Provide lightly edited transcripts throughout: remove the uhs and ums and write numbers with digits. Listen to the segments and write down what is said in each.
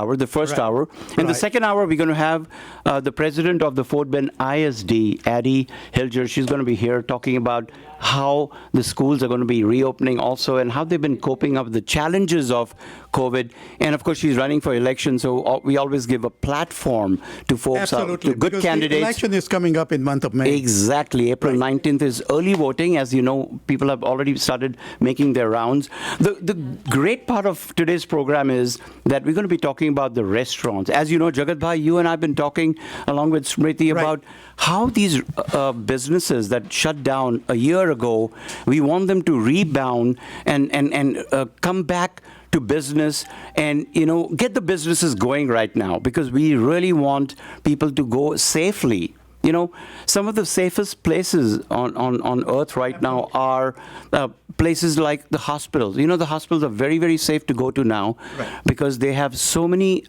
hour, the first hour. In the second hour, we're going to have the president of the Fort Bend Isd, Iaccgh. She's going to be here talking about how the schools are going to be reopening also and how they've been coping up with the challenges of COVID. And of course, she's running for election, so we always give a platform to folks, to good because candidates. The election is coming up in month of May. Exactly. April 19th is early voting. As you know, people have already started making their rounds. The great part of today's program is that we're going to be talking about the restaurants. As you know, Jagat Bhai, you and I have been talking along with Smriti about how these businesses that shut down a year ago, we want them to rebound and come back to business and, get the businesses going right now, because we really want people to go safely. Some of the safest places on earth right now are places like the hospitals. The hospitals are very, very safe to go to now because they have so many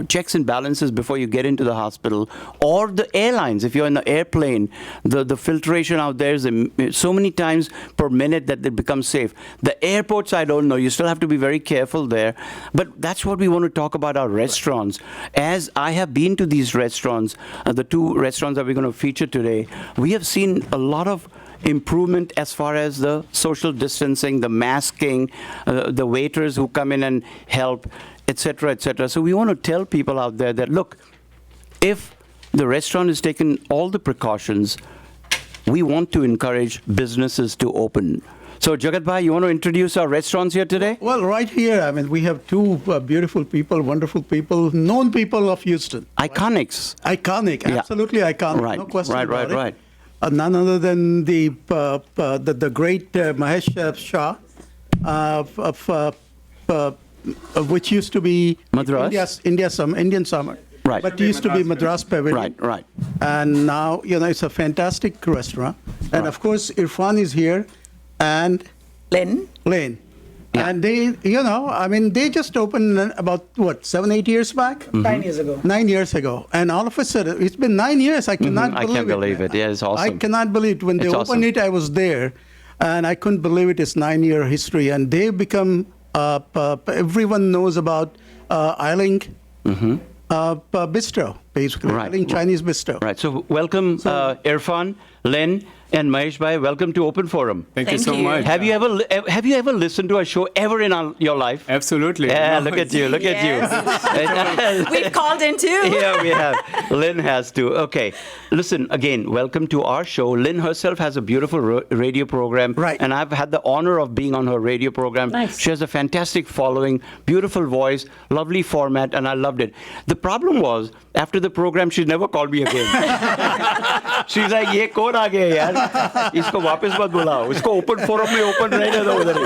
checks and balances before you get into the hospital. Or the airlines, if you're in the airplane, the filtration out there is so many times per minute that they become safe. The airports, I don't know. You still have to be very careful there. But that's what we want to talk about, our restaurants. As I have been to these restaurants, the two restaurants that we're going to feature today, we have seen a lot of improvement as far as the social distancing, the masking, the waiters who come in and help, etc., etc. So we want to tell people out there that, look, if the restaurant has taken all the precautions, we want to encourage businesses to open. So, Jagat Bhai, you want to introduce our restaurants here today? Well, right here, we have two beautiful people, wonderful people, known people of Houston. Iconics. Iconic, absolutely iconic. Right. No question Right. about it. None other than the great Mahesh Shah, which used to be Madras? Indian Summer. Right. But used to be Madras Pavilion. Right. And now, it's a fantastic restaurant. And of course, Irfan is here. And Lynn. Yeah. And they, they just opened about, 7, 8 years back? Mm-hmm. 9 years ago. 9 years ago. And all of a sudden, it's been 9 years. I cannot believe it. I can't believe it. Yeah, it's awesome. I cannot believe it. When they opened it, I was there. And I couldn't believe it. It's 9-year history. And they've become, everyone knows about Iaccgh Bistro, basically. Iaccgh Chinese Bistro. Right. So welcome, Irfan, Len, and Mahesh Bhai. Welcome to Open Forum. Thank you so much. Have you ever listened to a show ever in your life? Absolutely. Yeah, look at you. We've called in too. Yeah, we have. Lynn has to. Okay. Listen, again, welcome to our show. Lynn herself has a beautiful radio program. Right. And I've had the honor of being on her radio program. Nice. She has a fantastic following, beautiful voice, lovely format, and I loved it. The problem was, after the program, she never called me again. She's like, ये कौन आ गया यार? इसको वापस मत बुलाओ. इसको open forum में open रहने दो उधर ही.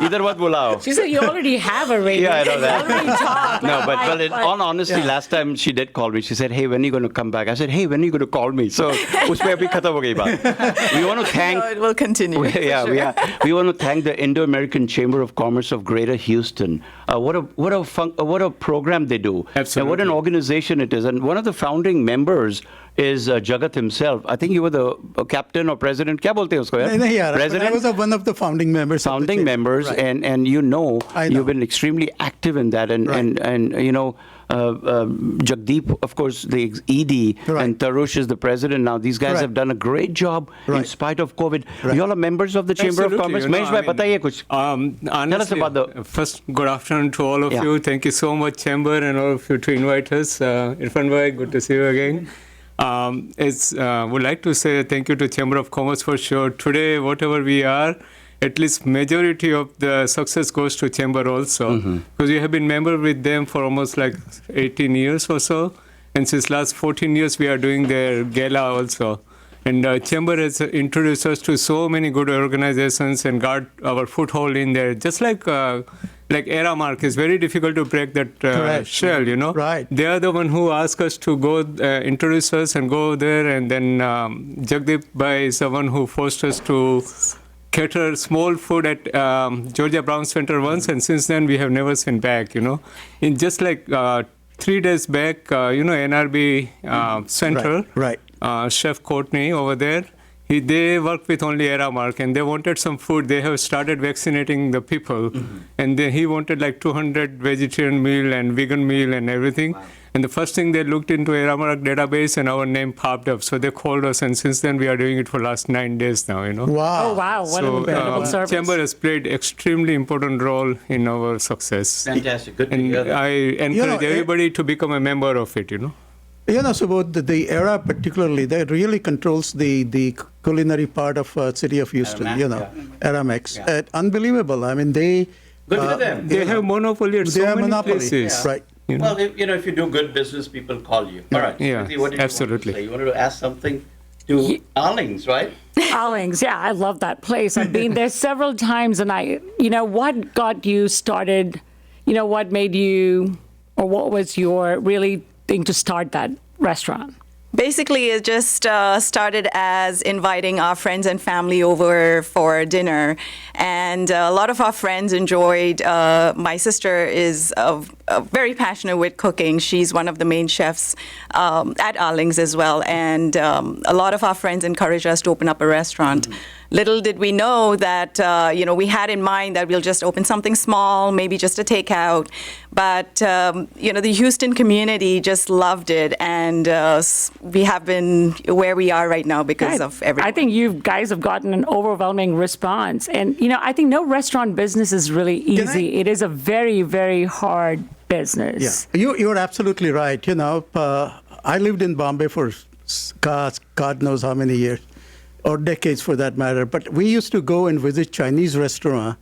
इधर मत बुलाओ. She said you already have a radio. Yeah, I know that. You already talk. No, but in all honesty, last time she did call me. She said, "Hey, when are you going to come back?" I said, "Hey, when are you going to call me?" So, उसमें अभी खत्म हो गई बात. We want to thank. No, it will continue. We want to thank the Indo-American Chamber of Commerce of Greater Houston. What a program they do. Absolutely. And what an organization it is. And one of the founding members is Jagat himself. I think you were the captain or president. क्या बोलते हैं उसको यार? नहीं, President. I was one of the founding members. Founding members, right. and you've been extremely active in that, and Jagdeep, of course, the ED, and Tarush is the president now. These guys have done a great job in spite of COVID. You all are members of the Chamber of Commerce. Mahesh bhai, बताइए कुछ. Tell us about the. First, good afternoon to all of you. Thank you so much, Chamber, and all of you to invite us. Irfan bhai, good to see you again. Would like to say thank you to Chamber of Commerce for sure. Today, whatever we are, at least majority of the success goes to Chamber also. Because we have been member with them for almost like 18 years or so. And since last 14 years, we are doing their gala also. And Chamber has introduced us to so many good organizations and got our foothold in there. Just like Aramark, it's very difficult to break that shell, Right. They are the one who asked us to go introduce us and go there. And then Jagdeep Bhai is the one who forced us to cater small food at Georgia Brown Center once. And since then, we have never seen back, In just like 3 days back, NRB Center. Right. Chef Courtney over there They work with only Aramark, and they wanted some food. They have started vaccinating the people, and then he wanted like 200 vegetarian meal and vegan meal and everything. Wow. And the first thing they looked into Aramark database, and our name popped up. So they called us, and since then we are doing it for last 9 days now. Wow! Oh wow! What an incredible service. Chamber has played extremely important role in our success. Fantastic. Good to And hear that. I encourage everybody to become a member of it. Subodh, the era particularly, that really controls the culinary part of city of Houston, Aramex. Yeah. Unbelievable. I mean, they... Good for them. They have monopoly at They so have many monopoly. places. Right. Well, if you do good business, people call you. All right. Yeah, Smriti, what did absolutely. You wanted to ask something to Arling's, right? Allings, yeah, I love that place. I've been there several times, and what got you started? What made you, or what was your really thing to start that restaurant? Basically, it just started as inviting our friends and family over for dinner. And a lot of our friends enjoyed, my sister is very passionate with cooking. She's one of the main chefs at Arling's as well. And a lot of our friends encouraged us to open up a restaurant. Mm-hmm. Little did we know that, we had in mind that we'll just open something small, maybe just a takeout. But, the Houston community just loved it. And we have been where we are right now because of everything. I think you guys have gotten an overwhelming response. And, I think no restaurant business is really easy. It is a very, very hard business. Yeah, you're absolutely right. I lived in Bombay for God knows how many years, or decades for that matter. But we used to go and visit Chinese restaurant,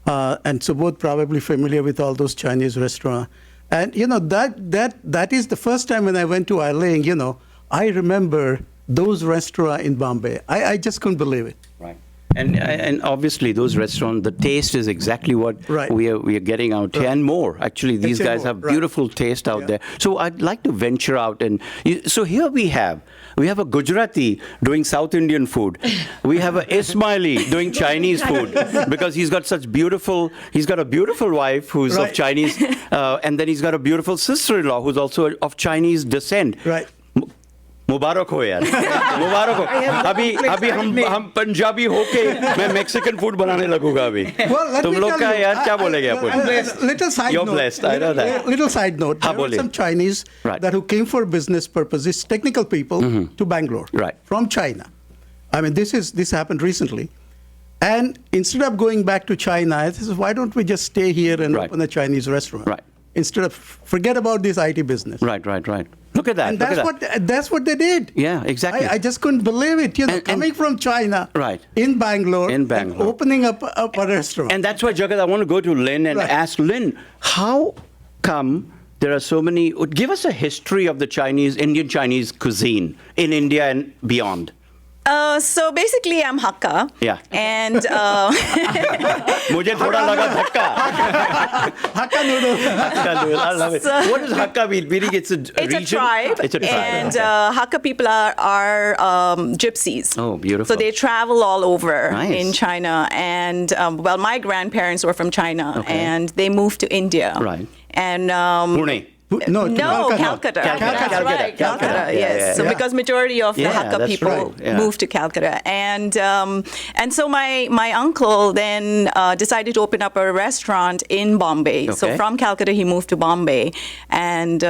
and Subodh probably familiar with all those Chinese restaurants. And that is the first time when I went to Iaccgh, I remember those restaurants in Bombay. I just couldn't believe it. Right. And obviously those restaurants, the taste is exactly what we are getting out here, and more. Actually, these guys have beautiful taste out there. So I'd like to venture out, and so here we have a Gujarati doing South Indian food. We have a Ismaili doing Chinese food because he's got a beautiful wife who's of Chinese, and then he's got a beautiful sister-in-law who's also of Chinese descent. Right. मुबारक हो यार मुबारक हो अभी हम पंजाबी होके मैं Mexican food बनाने लगूंगा अभी तुम लोग का यार क्या बोलेंगे आप little side You're note, blessed, I know that. Little side note, there were some Chinese that who came for business purposes, technical people, to Bangalore from China. I mean, this happened recently. And instead of going back to China, I said, why don't we just stay here and open a Chinese restaurant? Right. Instead of forget about this IT business. Right. Look at that. And that's what they did. Yeah, exactly. I just couldn't believe it. Coming from China, in Bangalore, and opening up a restaurant. And that's why, Jagat, I want to go to Lynn and ask Lynn, how come there are so many? Give us a history of the Indian Chinese cuisine in India and beyond. So basically, I'm Hakka. Yeah. And मुझे थोड़ा लगा धक्का. Hakka noodle. Hakka noodle. I love it. What does Hakka mean? Meaning it's a region? Tribe. It's a tribe. And Hakka people are gypsies. Oh, beautiful. So they travel all over Nice. in China. And my grandparents were from China, and they moved to India. Right. And Pune. No, Calcutta. That's right, Calcutta. Yes. So because majority of the Hakka people moved to Calcutta, and so my uncle then decided to open up a restaurant in Bombay. Okay. So from Calcutta he moved to Bombay, and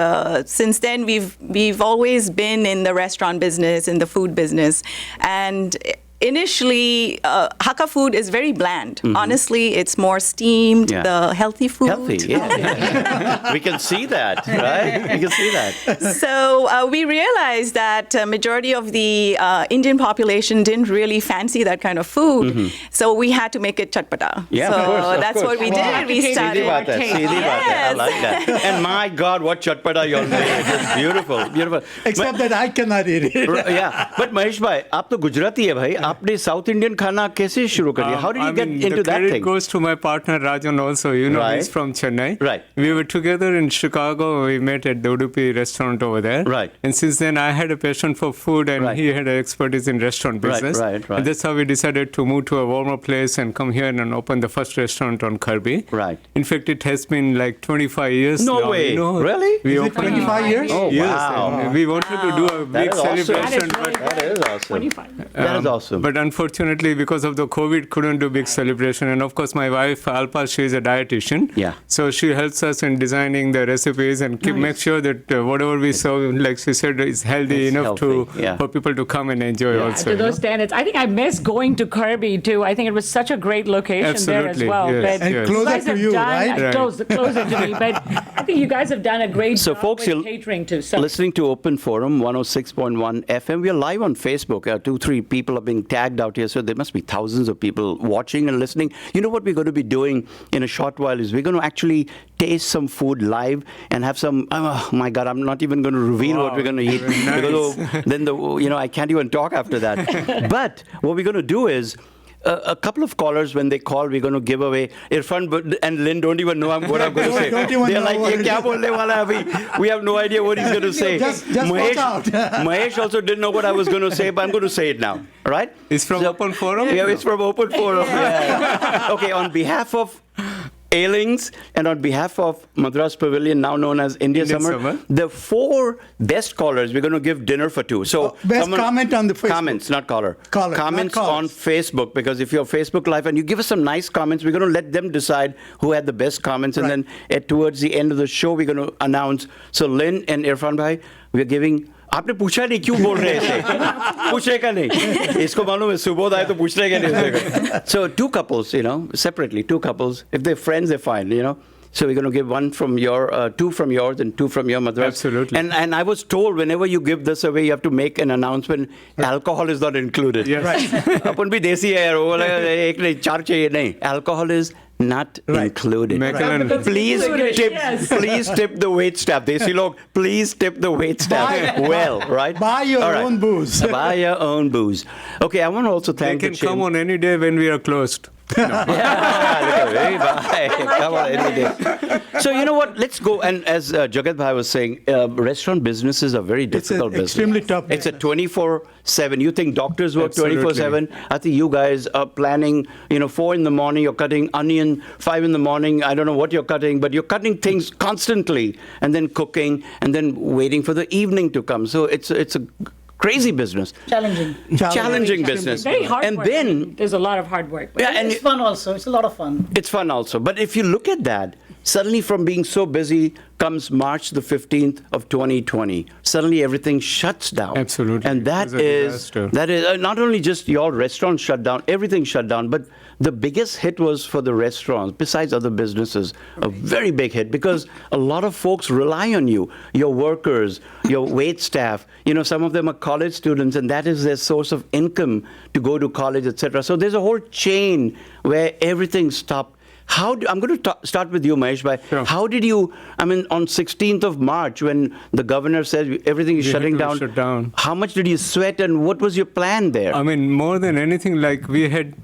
since then we've always been in the restaurant business, in the food business, and. Initially, Hakka food is very bland. Honestly, it's more steamed, the healthy food. Healthy, yeah. We can see that, right? We can see that. So we realized that majority of the Indian population didn't really fancy that kind of food. So we had to make it chatpata. Yeah, so of course, that's what we did. We started. I like that. And my God, what chatpata you all made. It's beautiful, beautiful. Except that I cannot eat it. Yeah, but Mahesh bhai, आप तो गुजराती है भाई. आपने south Indian खाना कैसे शुरू कर दिया? How did you get into that thing? The credit goes to my partner Rajan also. He's from Chennai. Right. We were together in Chicago. We met at the Udupi restaurant over there. Right. And since then, I had a passion for food, and he had an expertise in restaurant business. Right. And that's how we decided to move to a warmer place and come here and open the first restaurant on Kirby. Right. In fact, it has been like 25 years now. No way. Really? We Is it 25 years? Oh, yes. wow. And we wanted to do a big celebration. That is awesome. 25. That is awesome. Awesome. But unfortunately, because of the COVID, couldn't do big celebration. And of course, my wife, Alpa, she is a dietitian. Yeah. So she helps us in designing the recipes and make sure that whatever we serve, like she said, is healthy It's enough healthy, for people to come and enjoy also. To those standards. I think I miss going to Kirby too. I think it was such a great location there as Absolutely, well. yes, But And yes. closer guys to have you, done, right? Closer to me. But I think you guys have done a great So, job folks, with you'll- catering too. So Listening to Open Forum 106.1 FM. We are live on Facebook. 2-3 people are being tagged out here, so there must be thousands of people watching and listening. You know what we're going to be doing in a short while is we're going to actually taste some food live and have some. Oh my God, I'm not even going to reveal what we're going to eat Nice. because then I can't even talk after that. But what we're going to do is. A couple of callers, when they call, we're going to give away. Irfan and Lynn don't even know what I'm going to say. Don't even They're know like, what "Ye it kya is." bolne wala hai abhi?" We have no idea what he's going to say. Just watch out. Mahesh also didn't know what I was going to say, but I'm going to say it now. All right? It's from Open Forum? Yeah, it's from Open Forum. Yeah. Okay, on behalf of Aiccgh and on behalf of Madras Pavilion, now known as India Indian Summer, Summer. the 4 best callers, we're going to give dinner for 2. So best comment on the Facebook. Comments, not caller. Caller, not Comments callers. on Facebook, because if you're Facebook Live and you give us some nice comments, we're going to let them decide who had the best comments. And Right. then towards the end of the show, we're going to announce. So Lynn and Irfan bhai, we're giving. आपने पूछा नहीं क्यों बोल रहे हैं ऐसे पूछेगा नहीं इसको मालूम है सुबोध आए तो पूछने का नहीं so 2 couples separately 2 couples if they're friends they're fine so we're going to give 1 from your 2 from yours and 2 from your Madras. Absolutely. And I was told whenever you give this away you have to make an announcement alcohol is not included. Yes. Right. अपन भी देसी है यार वो वाला एक नहीं 4 चाहिए नहीं alcohol is not included. Macallan. Please tip, Yes. please tip the wait staff. Desi log, please tip the wait staff well, right? Buy your All right. own booze. Buy your own booze. Okay, I want to also They thank can the come on any day when we are closed. Yeah, look at me. Bye. Come on, any day. So you know what? Let's go. And as Jagat Bhai was saying, restaurant businesses are very difficult business. extremely tough It's a business. 24/7. You think doctors work Absolutely. 24/7? I think you guys are planning. 4 in the morning, you're cutting onion. 5 in the morning, I don't know what you're cutting, but you're cutting things constantly, and then cooking, and then waiting for the evening to come. So it's a crazy business. Challenging business. very hard And work. then there's a lot of hard work. But yeah, and It's fun also. It's a lot of fun. it's fun also. But if you look at that, suddenly from being so busy comes March the 15th of 2020. Suddenly everything shuts down. Absolutely. And It was a disaster. that is not only just your restaurants shut down, everything shut down, but the biggest hit was for the restaurants, besides other businesses, a very big hit because a lot of folks rely on you, your workers, your wait staff. Some of them are college students and that is their source of income to go to college, etc. So there's a whole chain where everything stopped. I'm going to start with you, Mahesh bhai. Sure. How did you, on 16th of March, when the governor said everything is We had shutting to down, shut down. how much did you sweat and what was your plan there? More than anything, like we had,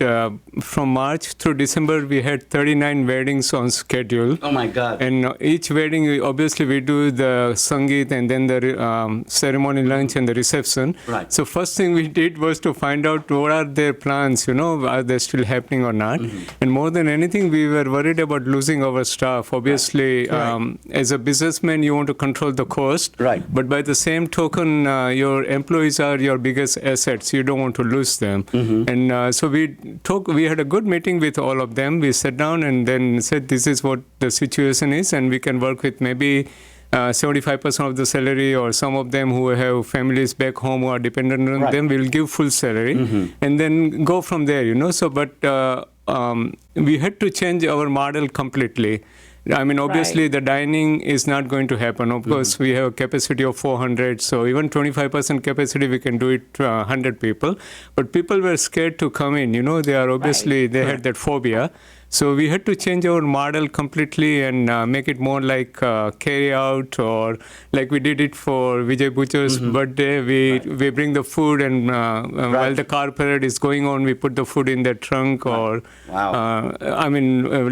from March through December, we had 39 weddings on schedule. Oh my God. And each wedding, obviously, we do the Sangeet and then the ceremony lunch and the reception. Right. So first thing we did was to find out what are their plans, are they still happening or not? Mm-hmm. And more than anything, we were worried about losing our staff. Obviously, as a businessman, you want to control the cost. Right. But by the same token, your employees are your biggest assets. You don't want to lose them. Mm-hmm. And so we had a good meeting with all of them. We sat down and then said, this is what the situation is, and we can work with maybe 75% of the salary, or some of them who have families back home who are dependent on Right. them, we will give full salary, and then go from there, So, but we had to change our model completely. Obviously, Right. the dining is not going to happen. Of course, we have a capacity of 400, so even 25% capacity, we can do it 100 people. But people were scared to come in. They are obviously, they had that phobia. So we had to change our model completely and make it more like carry out, or like we did it for Vijay Butcher's birthday. We bring the food, and while the car parade is going on, we put the food in the trunk. Or Wow.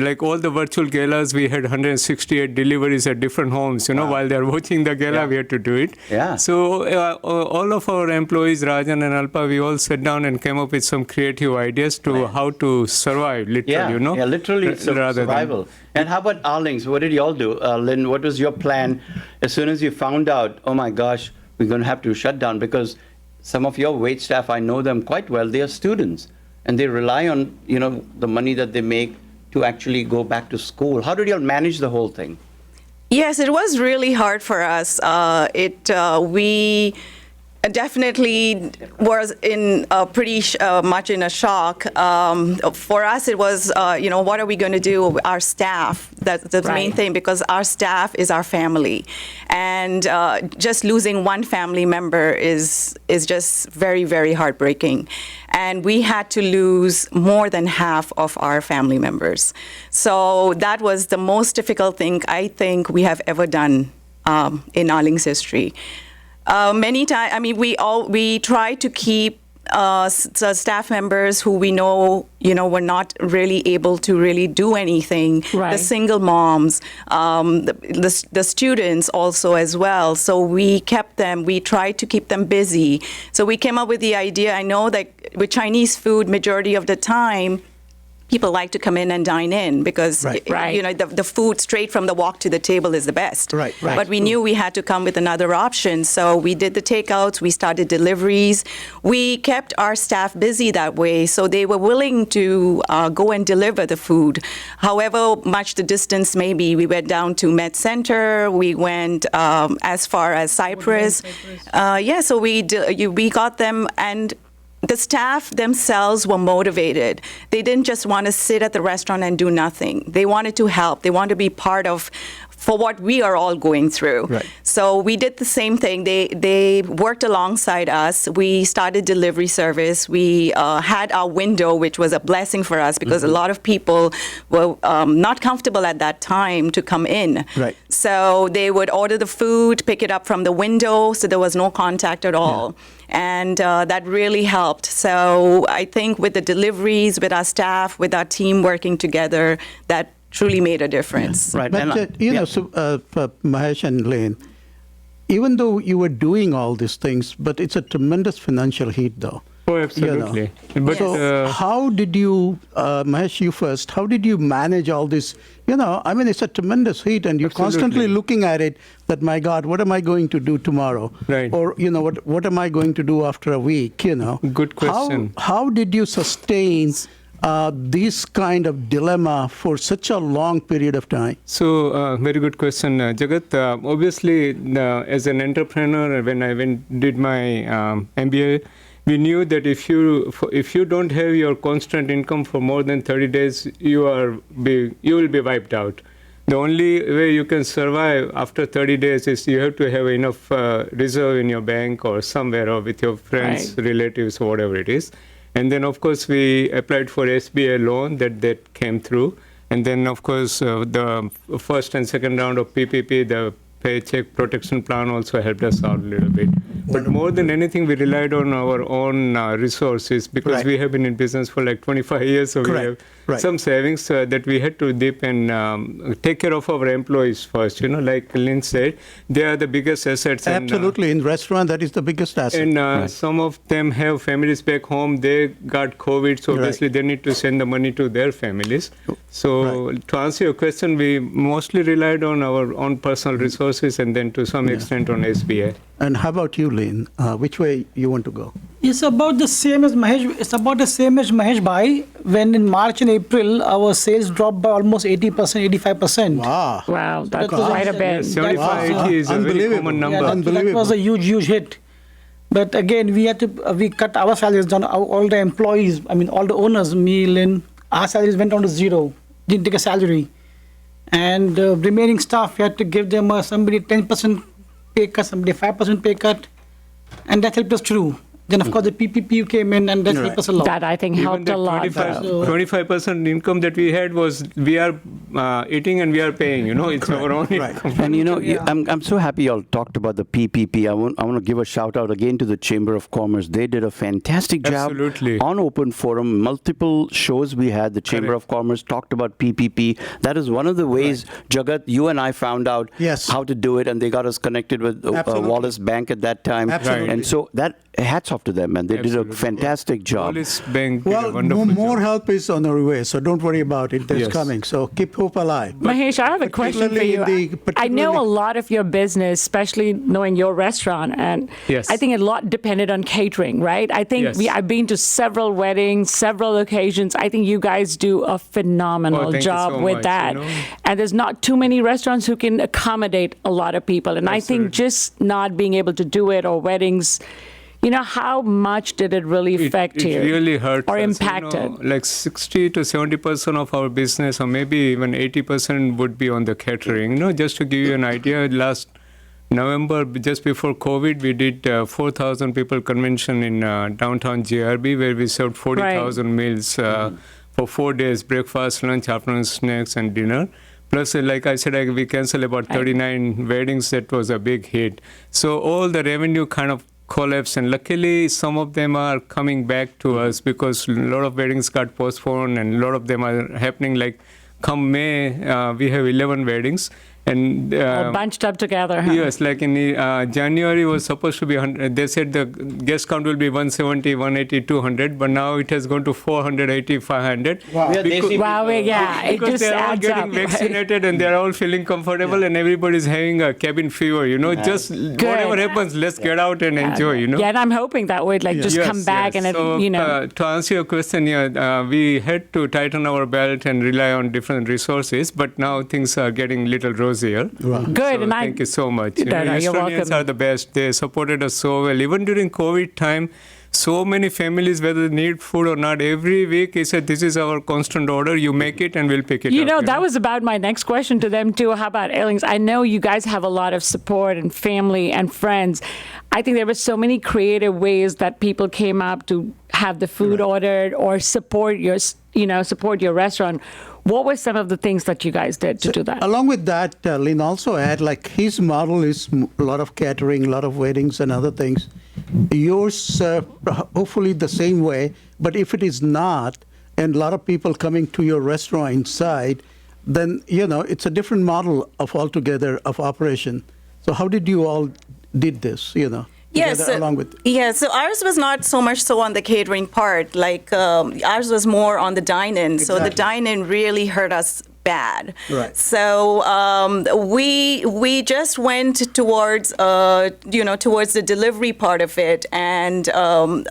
like all the virtual galas, we had 168 deliveries at different homes. While they're watching the gala, we had to do it. Yeah. So all of our employees, Rajan and Alpa, we all sat down and came up with some creative ideas to how to survive, literally, Yeah, literally rather than- survival. And how about Arlings? What did you all do? Lynn, what was your plan as soon as you found out, oh my gosh, we're going to have to shut down? Because some of your wait staff, I know them quite well. They are students, and they rely on, the money that they make to actually go back to school. How did you all manage the whole thing? Yes, it was really hard for us. We definitely was in pretty much in a shock. For us, it was, what are we going to do? Our staff, that's the main thing, because our staff is our family. And just losing one family member is just very, very heartbreaking. And we had to lose more than half of our family members. So that was the most difficult thing I think we have ever done in Iaccgg's history. Many times, we try to keep staff members who we know, were not really able to really do anything. Right. The single moms, the students also as well. So we kept them. We tried to keep them busy. So we came up with the idea. I know that with Chinese food, majority of the time, people like to come in and dine in because the food straight from the walk to the table is the best. Right. But we knew we had to come with another option, so we did the takeouts. We started deliveries. We kept our staff busy that way, so they were willing to go and deliver the food. However much the distance may be, we went down to Med Center. We went as far as Cyprus. So we got them, and the staff themselves were motivated. They didn't just want to sit at the restaurant and do nothing. They wanted to help. They wanted to be part of for what we are all going through. Right. So we did the same thing. They worked alongside us. We started delivery service. We had our window, which was a blessing for us because a lot of people were not comfortable at that time to come in. Right. So they would order the food, pick it up from the window, so there was no contact at all. And that really helped. So I think with the deliveries, with our staff, with our team working together, that truly made a difference. Right. But, Mahesh and Lane, even though you were doing all these things, but it's a tremendous financial hit, though. Oh, absolutely. But So how did you, Mahesh, you first, how did you manage all this? It's a tremendous heat, and you're constantly looking at it that, my God, what am I going to do tomorrow? Right. Or, what am I going to do after a week, Good question. How did you sustain this kind of dilemma for such a long period of time? So, very good question, Jagat. Obviously, as an entrepreneur, when I did my MBA, we knew that if you don't have your constant income for more than 30 days, you will be wiped out. The only way you can survive after 30 days is you have to have enough reserve in your bank or somewhere or with your friends, relatives, or whatever it is. And then, of course, we applied for SBA loan that came through. And then, of course, the first and second round of PPP, the Paycheck Protection Plan, also helped us out a little bit. But more than anything, we relied on our own resources because we have been in business for like 25 years. So we have some savings that we had to dip and take care of our employees first. Like Lynn said, they are the biggest assets. Absolutely. In restaurant, that is the biggest asset. And some of them have families back home. They got COVID, so obviously they need to send the money to their families. So to answer your question, we mostly relied on our own personal resources and then to some extent on SBA. And how about you, Lynn? Which way you want to go? It's about the same as Mahesh. It's about the same as Mahesh Bhai. When in March and April, our sales dropped by almost 80%, 85%. Wow, that's quite a bit. 75, 80 is a very common number. That was a huge hit. But again, we cut our salaries down. All the employees, all the owners, me, Lynn, our salaries went down to zero. Didn't take a salary. And remaining staff, we had to give them somebody 10% pay cut, somebody 5% pay cut. And that helped us through. Then, of course, the PPP came in, and that helped us a lot. That, I think, helped a lot. 25% income that we had was we are eating and we are paying, it's our own income. And, I'm so happy you all talked about the PPP. I want to give a shout out again to the Chamber of Commerce. They did a fantastic job on Open Forum. Multiple shows we had. The Chamber of Commerce talked about PPP. That is one of the ways, Jagat, you and I found out how to do it, and they got us connected with Wallace Bank at that time. Absolutely. And so that hats off to them, and they did a fantastic job. Police Bank did a Well, wonderful more job. help is on the way, so don't worry about it. It's Yes. coming. So keep hope alive. Mahesh, I have a question for you. I know a lot of your business, especially knowing your restaurant, and Yes. I think a lot depended on catering, right? I think Yes. I've been to several weddings, several occasions. I think you guys do a phenomenal thank you job so with much, that. you know. And there's not too many restaurants who can accommodate a lot of people. And I think Absolutely. just not being able to do it, or weddings, how much did it really affect you? It really hurt or us, impacted? like 60 to 70% of our business, or maybe even 80% would be on the catering. Just to give you an idea, last November, just before COVID, we did 4,000 people convention in downtown JRB, where we served 40,000 meals for 4 days, breakfast, lunch, afternoon snacks, and dinner. Plus, like I said, we canceled about 39 weddings. That was a big hit. So all the revenue kind of collapsed, and luckily some of them are coming back to us, because a lot of weddings got postponed, and a lot of them are happening. Like come May, we have 11 weddings. And All bunched up together, huh? yes, like in January was supposed to be 100. They said the guest count will be 170, 180, 200, but now it has gone to 480, 500. Wow. Wow, yeah, it Because just they're all adds getting up. right? vaccinated and they're all feeling comfortable, and everybody's having a cabin fever. Just whatever happens, let's get out and enjoy. Yeah, and I'm hoping that would just Yes, come back yes. and So, to answer your question, we had to tighten our belt and rely on different resources, but now things are getting little rosier. good. So And thank you so much. No, no, you're Estonians welcome. are the best. They supported us so well. Even during COVID time, so many families, whether they need food or not, every week he said, this is our constant order. You make it and we'll pick it up. That was about my next question to them too. How about Airlings? I know you guys have a lot of support and family and friends. I think there were so many creative ways that people came up to have the food ordered or support your restaurant. What were some of the things that you guys did to do that? Along with that, Lynn also add, like his model is a lot of catering, a lot of weddings and other things. Yours, hopefully the same way, but if it is not, and a lot of people coming to your restaurant inside, then, it's a different model of altogether of operation. So how did you all did this, Yes, together along with? so ours was not so much so on the catering part. Like ours was more on the dine-in. So the dine-in really hurt us bad. Right. So we just went towards towards the delivery part of it, and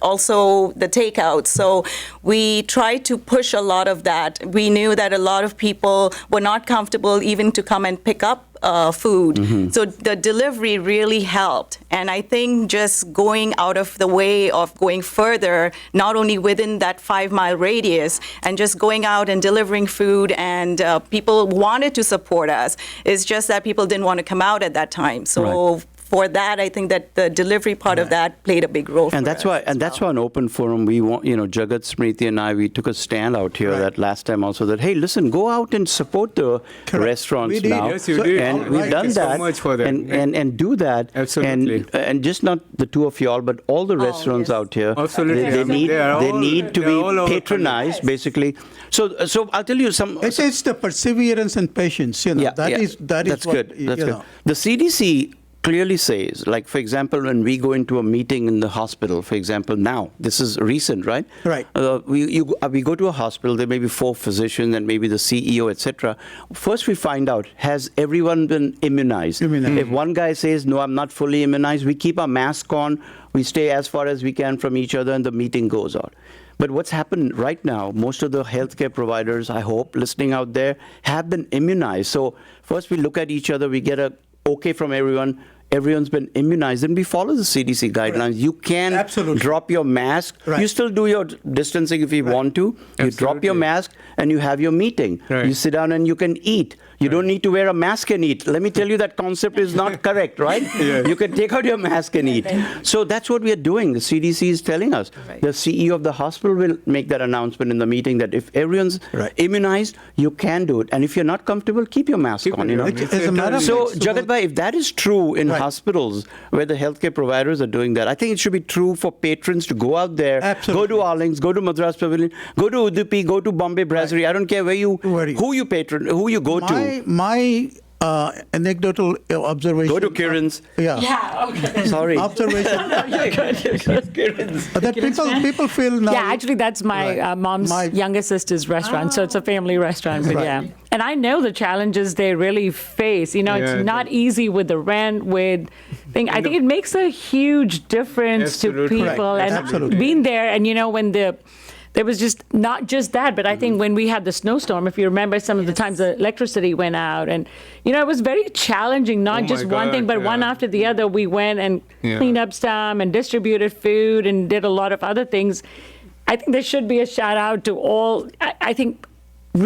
also the takeout. So we tried to push a lot of that. We knew that a lot of people were not comfortable even to come and pick up food. So the delivery really helped. And I think just going out of the way of going further, not only within that 5-mile radius, and just going out and delivering food, and people wanted to support us. It's just that people didn't want to come out at that time. So for that, I think that the delivery part of that played a big role. And that's why, that's why an open forum, we want, Jagat, Smriti, and I, we took a stand out here that last time also that, hey, listen, go out and support the restaurants We did. now. Yes, you did. And we've Right. done Thank you so that. much for that. And do that. Absolutely. And just not the two of y'all, but all the restaurants yes. out here. Absolutely. They need, They are all- need to they are all be over patronized, basically. So I'll tell you some. It's the perseverance and patience, that is That's what, good. That's good. The CDC clearly says, like, for example, when we go into a meeting in the hospital, for example, now, this is recent, right? Right. We go to a hospital, there may be 4 physicians and maybe the CEO, etc. First, we find out, has everyone been immunized? If one guy says, no, I'm not fully immunized, we keep our mask on, we stay as far as we can from each other, and the meeting goes on. But what's happened right now, most of the healthcare providers, I hope, listening out there, have been immunized. So first we look at each other, we get a okay from everyone. Everyone's been immunized, and we follow the CDC guidelines. You can drop your mask. You still do your distancing if you want to. You drop your mask and you have your meeting. You sit down and you can eat. You don't need to wear a mask and eat. Let me tell you, that concept is not correct, right? You can take out your mask and eat. So that's what we are doing. The CDC is telling us. The CEO of the hospital will make that announcement in the meeting that if everyone's immunized, you can do it. And if you're not comfortable, keep your mask on. As a matter of So, fact, Jagat bhai, if that is true in hospitals where the healthcare providers are doing that, I think it should be true for patrons to go out there, go to Arlings, go to Madras Pavilion, go to Udupi, go to Bombay Brasserie. I don't care who you go to. My anecdotal observation. Go to Kiran's. Yeah. Yeah, okay. Sorry. Observation. That people feel now. Yeah, actually, that's my Right. mom's My- younger sister's restaurant, so it's a family restaurant. But Right. yeah, and I know the challenges they really face. You know, Yeah, it's not easy with the rent, with thing. I think it makes a huge difference to Absolutely. people, Correct. and Absolutely. being there, and you know when there was just not just that, but I think when we had the snowstorm, if you remember, some of the times the electricity went out, and you know it was very challenging. Not Oh just my one thing, God, but one yeah. after the other. We went and Yeah. cleaned up some and distributed food and did a lot of other things. I think there should be a shout out to all. I think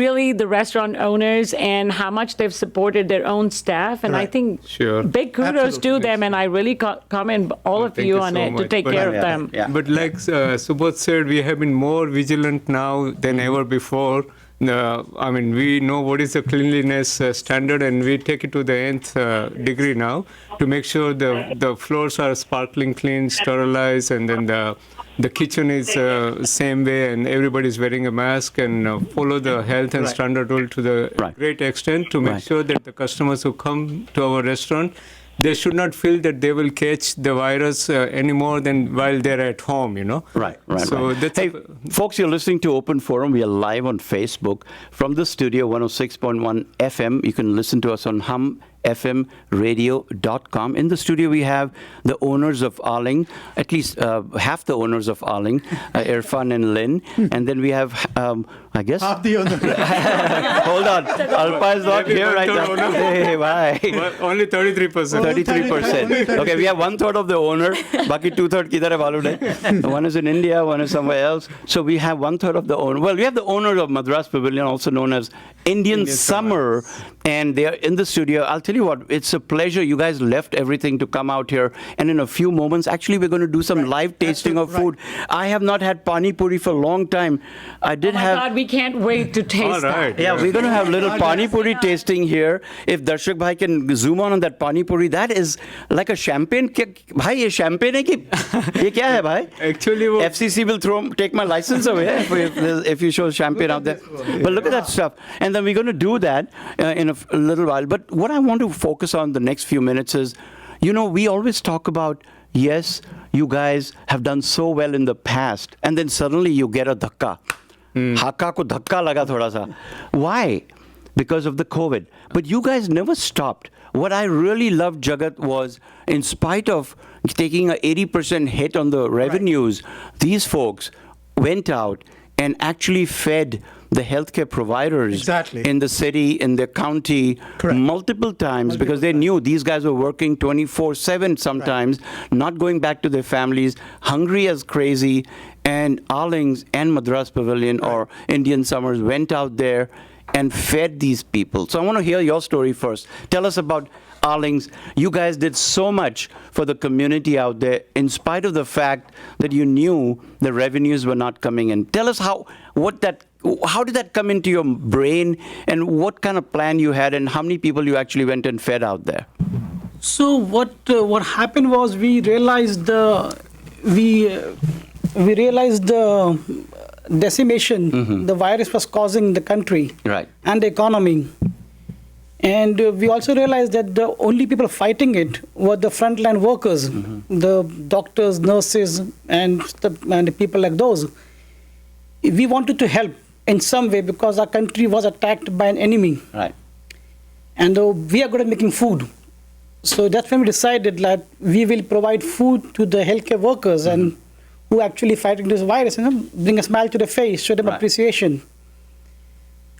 really the restaurant owners and how much they've supported their own staff, and I Right. think Sure. big kudos Absolutely. to them, and I really commend all of Thank you you on so it to much. take But- care of Yeah, them. yeah. But like Subodh said, we have been more vigilant now than ever before. I mean, we know what is the cleanliness standard, and we take it to the nth degree now to make sure the floors are sparkling clean, sterilized, and then the kitchen is same way, and everybody is wearing a mask and follow the health and standard rule to the Right. great extent to make Right. sure that the customers who come to our restaurant, they should not feel that they will catch the virus any more than while they're at home, you know. Right. So right. that's Hey, folks, you're listening to Open Forum. We are live on Facebook from the studio 106.1 FM. You can listen to us on humfmradio.com. In the studio, we have the owners of Iaccgh, at least half the owners of Iaccgh, Irfan and Lynn. And then we have, I guess. Half the owner. Hold on. Alpa is not Maybe here right one-third now. owner. Hey, bye. Well, only 33%. 33%. Okay, we have 1/3 of the owner. Baki 2/3 kidhar hai malume nahi. One is in India, one is somewhere else. So we have 1/3 of the owner. Well, we have the owner of Madras Pavilion, also known as Indian Summer, and they are in the studio. I'll tell you what, it's a pleasure. You guys left everything to come out here, and in a few moments, actually, we're going to do some live tasting of food. I have not had pani puri for a long time. I did Oh my have. God, we can't wait to taste All right. that. Yeah, we're going to have little pani puri tasting here. If Darshak bhai can zoom on that pani puri, that is like a champagne. Bhai, ye champagne hai ki? Ye kya hai bhai? Actually, wo- FCC will take my license away if you show champagne out there. But look at that stuff. And then we're going to do that in a little while. But what I want to focus on the next few minutes is, you know, we always talk about, yes, you guys have done so well in the past, and then suddenly you get a dhakka. Hakka ko dhakka laga thoda sa. Why? Because of the COVID. But you guys never stopped. What I really loved, Jagat, was in spite of taking an 80% hit on the revenues, these folks went out and actually fed the healthcare providers Exactly. in the city, in the county, Correct. multiple times because they knew these guys were working 24/7 sometimes, not going back to their families, hungry as crazy. And Iaccgh and Madras Pavilion or Indian Summers went out there and fed these people. So I want to hear your story first. Tell us about Iaccgh. You guys did so much for the community out there in spite of the fact that you knew the revenues were not coming in. Tell us how did that come into your brain, and what kind of plan you had, and how many people you actually went and fed out there? So what happened was we realized the decimation the virus was causing the country Right. and the economy. And we also realized that the only people fighting it were the frontline workers, the doctors, nurses, and the people like those. We wanted to help in some way because our country was attacked by an enemy. Right. And we are good at making food. So that's when we decided that we will provide food to the healthcare workers and who are actually fighting this virus, bring a smile to the face, show them Right. appreciation.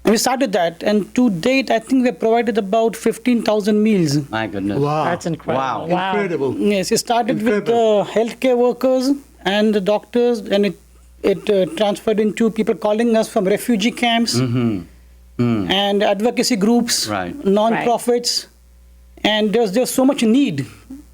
And we started that, and to date, I think we have provided about 15,000 meals. My goodness. Wow. That's incredible. Wow. Incredible. Yes, it started with Incredible. the healthcare workers and the doctors, and it transferred into people calling us from refugee camps and advocacy groups, Right. non-profits, and there's so much need,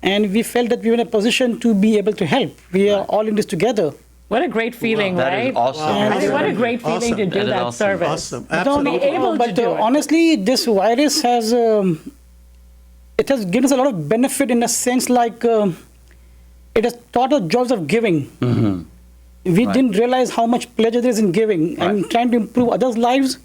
and we felt that we were in a position to be able to help. We are all in this together. What a great feeling, That right? is awesome. I mean, what a great feeling Awesome. to do That is that awesome. service. Awesome. To be Absolutely. able to But do it. honestly, this virus has it has given us a lot of benefit in a sense, like it has taught us joys of giving. We didn't realize how much pleasure there is in giving and trying to improve others' lives.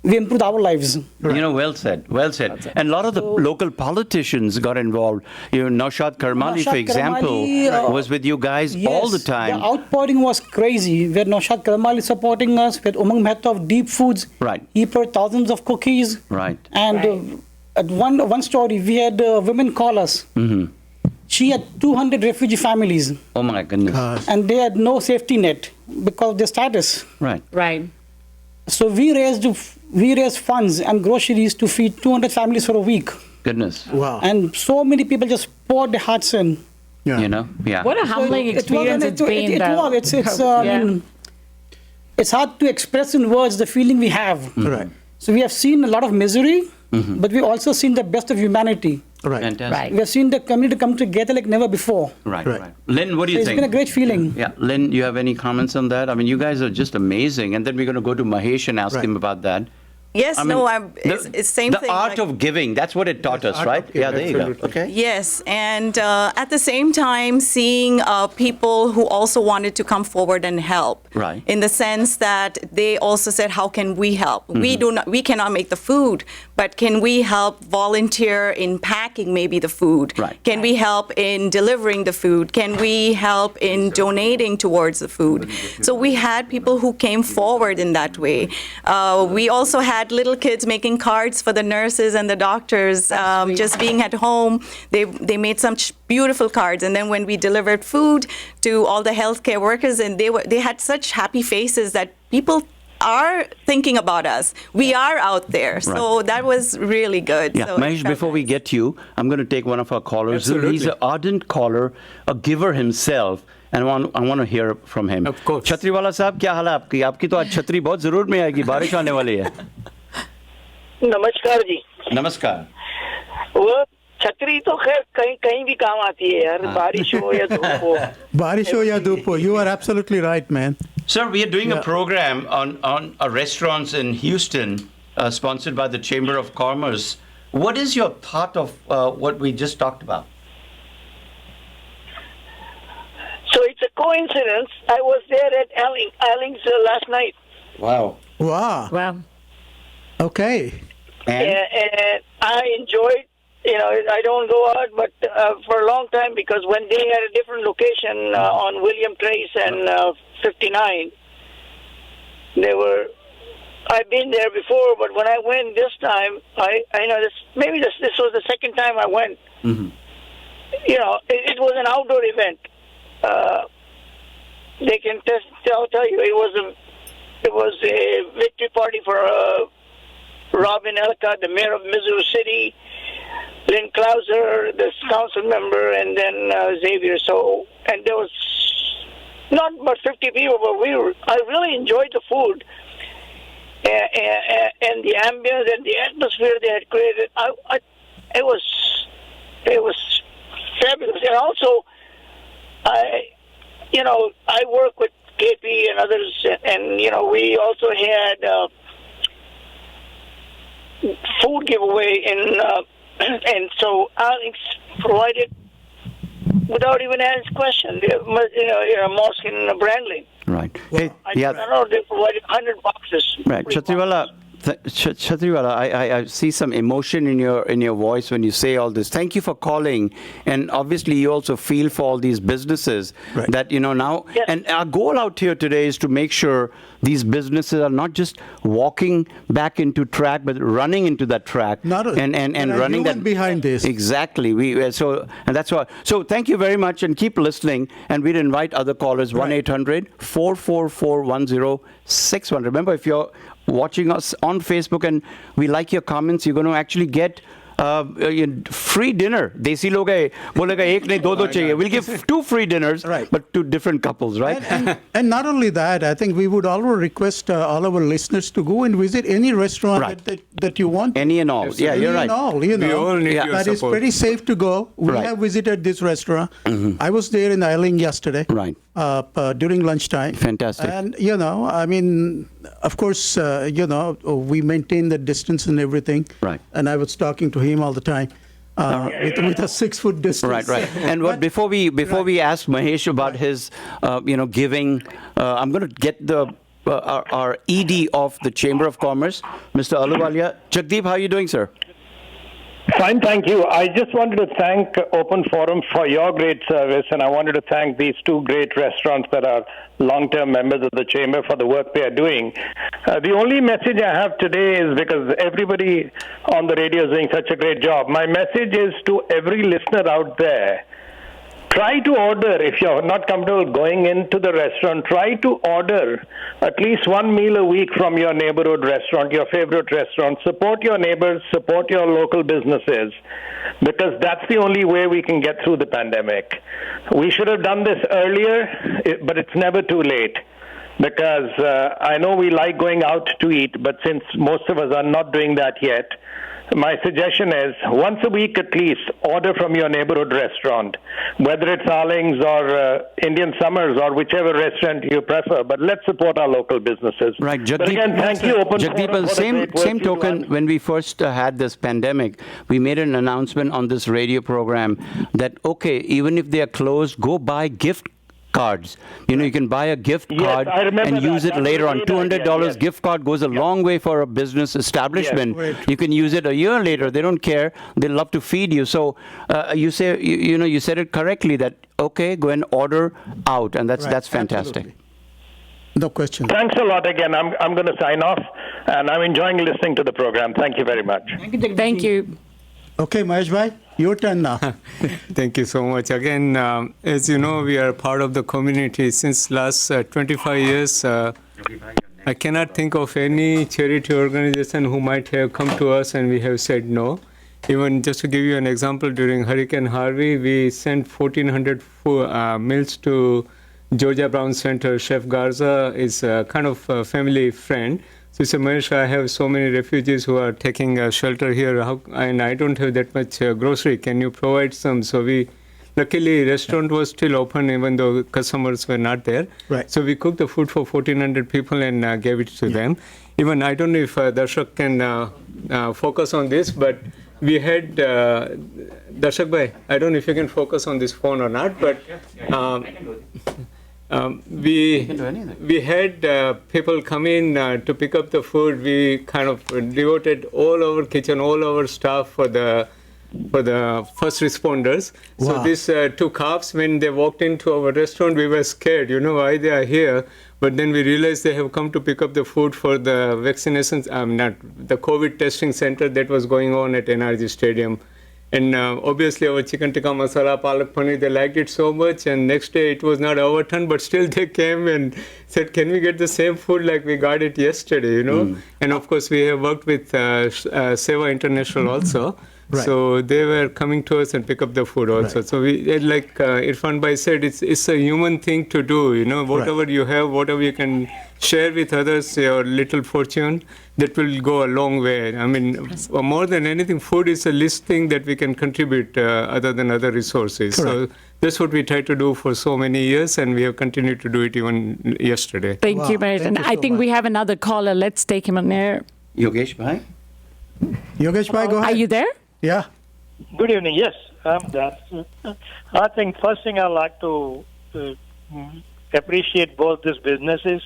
we improved our lives. You know, well said, well said. And a lot of the local politicians got involved. You know, Naushad Karmali, for Naushad example, Karmali, was with you guys all the time. The outpouring was crazy. We had Naushad Karmali supporting us. We had Umang Mehta of Deep Foods. Right. He brought thousands of cookies. Right. And at one story, we had women call us. Mm-hmm. She had 200 refugee families. Oh my goodness. And they had no safety net because of their status. Right. Right. So we raised funds and groceries to feed 200 families for a week. Goodness. Wow. And so many people just poured their hearts in. Yeah. You know, yeah. What a humbling experience it's been. I mean, it's hard to express in words the feeling we have. Right. So we have seen a lot of misery, but we've also seen the best of humanity. Right. Fantastic. Right. We have seen the community come together like never before. Right, Right. right. Lynn, what do you It's think? been a great feeling. Yeah, Lynn, you have any comments on that? I mean, you guys are just amazing. And then we're going to go to Mahesh and ask Right. him about that. Yes, I mean, it's same the thing. art like- of giving, that's what it taught us, art right? of giving, Yeah, there you go. absolutely. Okay. Yes, and at the same time, seeing people who also wanted to come forward and help. Right. In the sense that they also said, "How can we help? We cannot make the food, but can we help volunteer in packing maybe the food? Right. Can we help in delivering the food? Can we help in donating towards the food?" So we had people who came forward in that way. We also had little kids making cards for the nurses and the doctors, just being at home. They made some beautiful cards, and then when we delivered food to all the healthcare workers, and they had such happy faces that people are thinking about us. We are out there, so that was really good. Yeah, So it Mahesh, felt before we nice. get to you, I'm going to take one of our callers. Absolutely. He's an ardent caller, a giver himself. And I want to hear from him. Of course. छतरी वाला साहब, क्या हाल है आपकी? आपकी तो आज छतरी बहुत जरूर में आएगी, बारिश आने वाली है. नमस्कार जी। नमस्कार. वो छतरी तो खैर कहीं कहीं भी काम आती है यार, बारिश हो या धूप हो। Barisho ya dupo. You are absolutely right, man. Sir, we are doing a Yeah. program on restaurants in Houston, sponsored by the Chamber of Commerce. What is your thought of what we just talked about? So it's a coincidence. I was there at Alling's last night, Wow. Wow. Well, Okay. And and I enjoyed. You know, I don't go out, but for a long time, because when they had a different location on William Trace and 59, they were. I've been there before, but when I went this time, I know this was the second time I went. You know, it was an outdoor event. They can tell you it was a victory party for Robin Ellicott, the mayor of Missouri City, Lynn Clauser, the council member, and then Xavier. So, and there was not but 50 people, but I really enjoyed the food and the ambience and the atmosphere they had created. It was fabulous, and also I work with KP and others, and we also had food giveaway, and so Alex provided without even asking question. A mosque in Brandley. right. Hey, I yeah. don't know, they provided 100 boxes. Right, Chatriwala, Chatriwala, I see some emotion in your voice when you say all this. Thank you for calling, and obviously you also feel for all these businesses Right. that now. Yes. And our goal out here today is to make sure these businesses are not just walking back into track, but running into that track and there are running human that behind this. Exactly. And that's why. So thank you very much, and keep listening. And we'd invite other callers. 1-800-444-1061. Remember, if you're watching us on Facebook and we like your comments, you're going to actually get free dinner. Desi log hai, bolega ek nahi do chahiye. We'll give 2 free dinners, Right. but to different couples, right? And not only that, I think we would also request all our listeners to go and visit any restaurant Right. that you want. Any and all. Yeah, you're Any right. and all, We all need your That is support. pretty safe to go. We Right. have visited this restaurant. I was there in Iaccgh yesterday. Right. During lunchtime. Fantastic. And, I mean, of course, we maintain the distance and everything. Right. And I was talking to him all the time with a 6-foot distance. Right, right. And before we ask Mahesh about his, giving, I'm going to get the our ED of the Chamber of Commerce, Mr. Aluwalia. Jagdeep, how are you doing, sir? Fine, thank you. I just wanted to thank Open Forum for your great service, and I wanted to thank these two great restaurants that are long-term members of the Chamber for the work they are doing. The only message I have today is, because everybody on the radio is doing such a great job, my message is to every listener out there: try to order, if you're not comfortable going into the restaurant, try to order at least one meal a week from your neighborhood restaurant, your favorite restaurant. Support your neighbors, support your local businesses, because that's the only way we can get through the pandemic. We should have done this earlier, but it's never too late. Because I know we like going out to eat, but since most of us are not doing that yet, my suggestion is, once a week at least, order from your neighborhood restaurant, whether it's Arling's or Indian Summers or whichever restaurant you prefer. But let's support our local businesses. Right, Jagdeep. But again, thank you, Open Jagdeep, Forum, for the great work same you do. token, when we first had this pandemic, we made an announcement on this radio program that, okay, even if they are closed, go buy gift cards. You know, you can buy a gift card I remember and that. use it That was later a on. great $200 idea, yes. gift card goes a long way for a business establishment. Yes. You can use it a year later. They don't care. They love to feed you. So you say, you said it correctly that, okay, go and order out, and that's Right, fantastic. absolutely. No question. Thanks a lot again. I'm going to sign off, and I'm enjoying listening to the program. Thank you very much. Thank you. Okay, Mahesh bhai, your turn now. Thank you so much. Again, as you know, we are part of the community since last 25 years. I cannot think of any charity organization who might have come to us and we have said no. Even just to give you an example, during Hurricane Harvey, we sent 1,400 meals to Georgia Brown Center. Chef Garza is kind of a family friend. So he said, Mahesh, I have so many refugees who are taking shelter here, and I don't have that much grocery. Can you provide some? So luckily, restaurant was still open even though customers were not there. Right. So we cooked the food for 1,400 people and gave it to them. Even I don't know if Darshak can focus on this, but we had Darshak bhai, I don't know if you can focus on this phone or not, but we had people come in to pick up the food. We kind of devoted all our kitchen, all our staff for the first responders. Wow. So these two cops, when they walked into our restaurant, we were scared, why they are here. But then we realized they have come to pick up the food for the vaccinations, not the COVID testing center that was going on at NRG Stadium. And obviously our chicken tikka masala, palak paneer, they liked it so much. And next day it was not our turn, but still they came and said, can we get the same food like we got it yesterday, And of course we have worked with Seva International also. Right. So they were coming to us and pick up the food also. Right. So we, like Irfan bhai said, it's a human thing to do, whatever Right. you have, whatever you can share with others, your little fortune, that will go a long way. I mean, more than anything, food is the least thing that we can contribute other than other resources. Correct. So that's what we tried to do for so many years, and we have continued to do it even yesterday. Thank Wow, you, Mahesh. thank And you I so think we much. have another caller. Let's take him on air. Yogesh bhai? Yogesh bhai, go ahead. Are you there? Yeah. Good evening. Yes, I'm there. I think first thing I'd like to appreciate both these businesses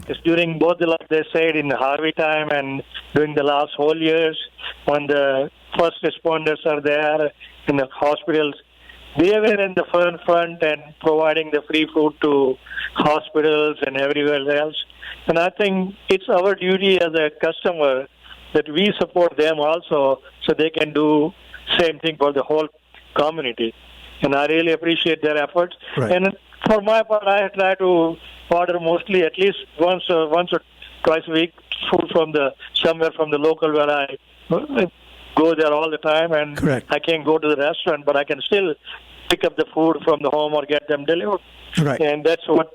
is during both the, like they said, in the Harvey time and during the last whole years when the first responders are there in the hospitals, they were in the front and providing the free food to hospitals and everywhere else. And I think it's our duty as a customer that we support them also so they can do same thing for the whole community. And I really appreciate their efforts. Right. And for my part, I try to order mostly at least once or twice a week food from somewhere from the local where I go there all the time. And Correct. I can't go to the restaurant, but I can still pick up the food from the home or get them delivered. Right. And that's what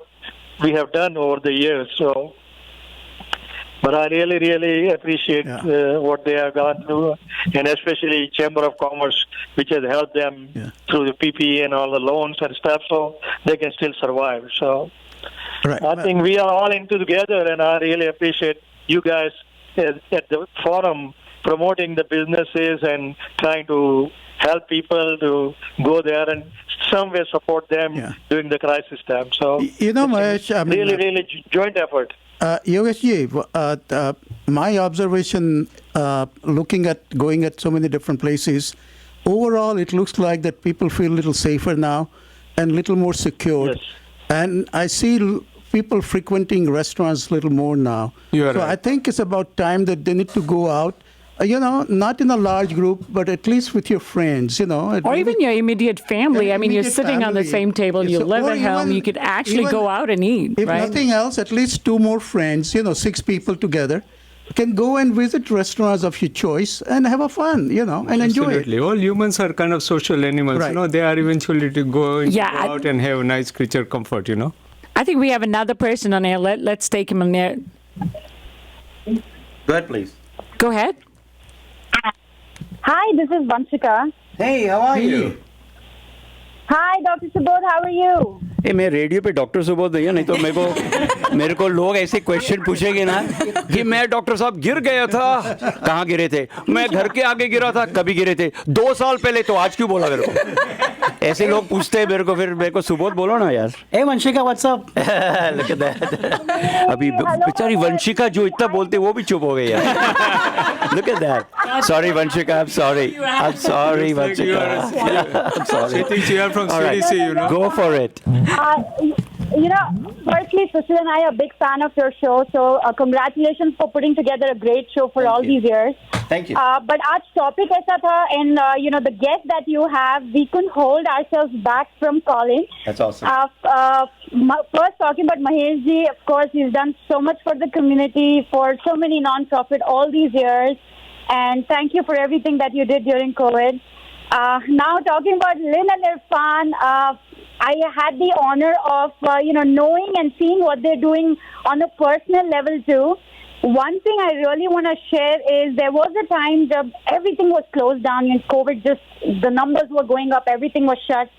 we have done over the years. So, but I really, really appreciate what they have gone through, and especially Chamber of Commerce, which has helped them through the PPE and all the loans and stuff, so they can still survive. So Right. I think we are all into together, and I really appreciate you guys at the forum promoting the businesses and trying to help people to go there and some way support them during the crisis time. So Mahesh, I mean, really joint effort. Yogesh, my observation, going at so many different places, overall, it looks like that people feel a little safer now and a little more secure. Yes. And I see people frequenting restaurants a little more now. You are So right. I think it's about time that they need to go out, not in a large group, but at least with your friends, Or even your immediate family. I mean, you're immediate sitting on the family. same table, you So- live or at home, even- you could actually even go out and eat, If right? nothing else, at least 2 more friends, 6 people together, can go and visit restaurants of your choice and have a fun, and enjoy it. Absolutely. All humans are kind of social animals. Right. They are eventually to go Yeah, out and have a nice creature comfort. I think we have another person on air. Let's take him on there. Go ahead, please. Go ahead. Hi, this is Vanshika. Hey, how are you? Hi, Dr. Subodh, how are you? ए मैं radio पे doctor Subodh नहीं है, नहीं तो मेरे को लोग ऐसे क्वेश्चन पूछेंगे ना कि मैं डॉक्टर साहब गिर गया था, कहाँ गिरे थे, मैं घर के आगे गिरा था, कभी गिरे थे, 2 साल पहले, तो आज क्यों बोला मेरे को? ऐसे लोग पूछते हैं मेरे को, फिर मेरे को सुबोध बोलो ना यार. Hey, Vanshika, what's up? Look at that. अभी बेचारी वंशिका जो इतना बोलते वो भी चुप हो गई यार. Look at that. Sorry Vanshika, I'm sorry. I'm sorry Looks like you Vanshika. I'm sorry. She thinks you are from All right. CDC, Go for it. Firstly, Sushil and I are a big fan of your show, so congratulations for putting together a great show for all these years. Thank you. But our topic aisa tha, and the guest that you have, we couldn't hold ourselves back from calling. That's awesome. First, talking about Mahesh ji, of course, he's done so much for the community, for so many non-profit all these years, and thank you for everything that you did during COVID. Now, talking about Lynn and Irfan, I had the honor of, knowing and seeing what they're doing on a personal level too. One thing I really want to share is there was a time that everything was closed down and COVID the numbers were going up, everything was shut.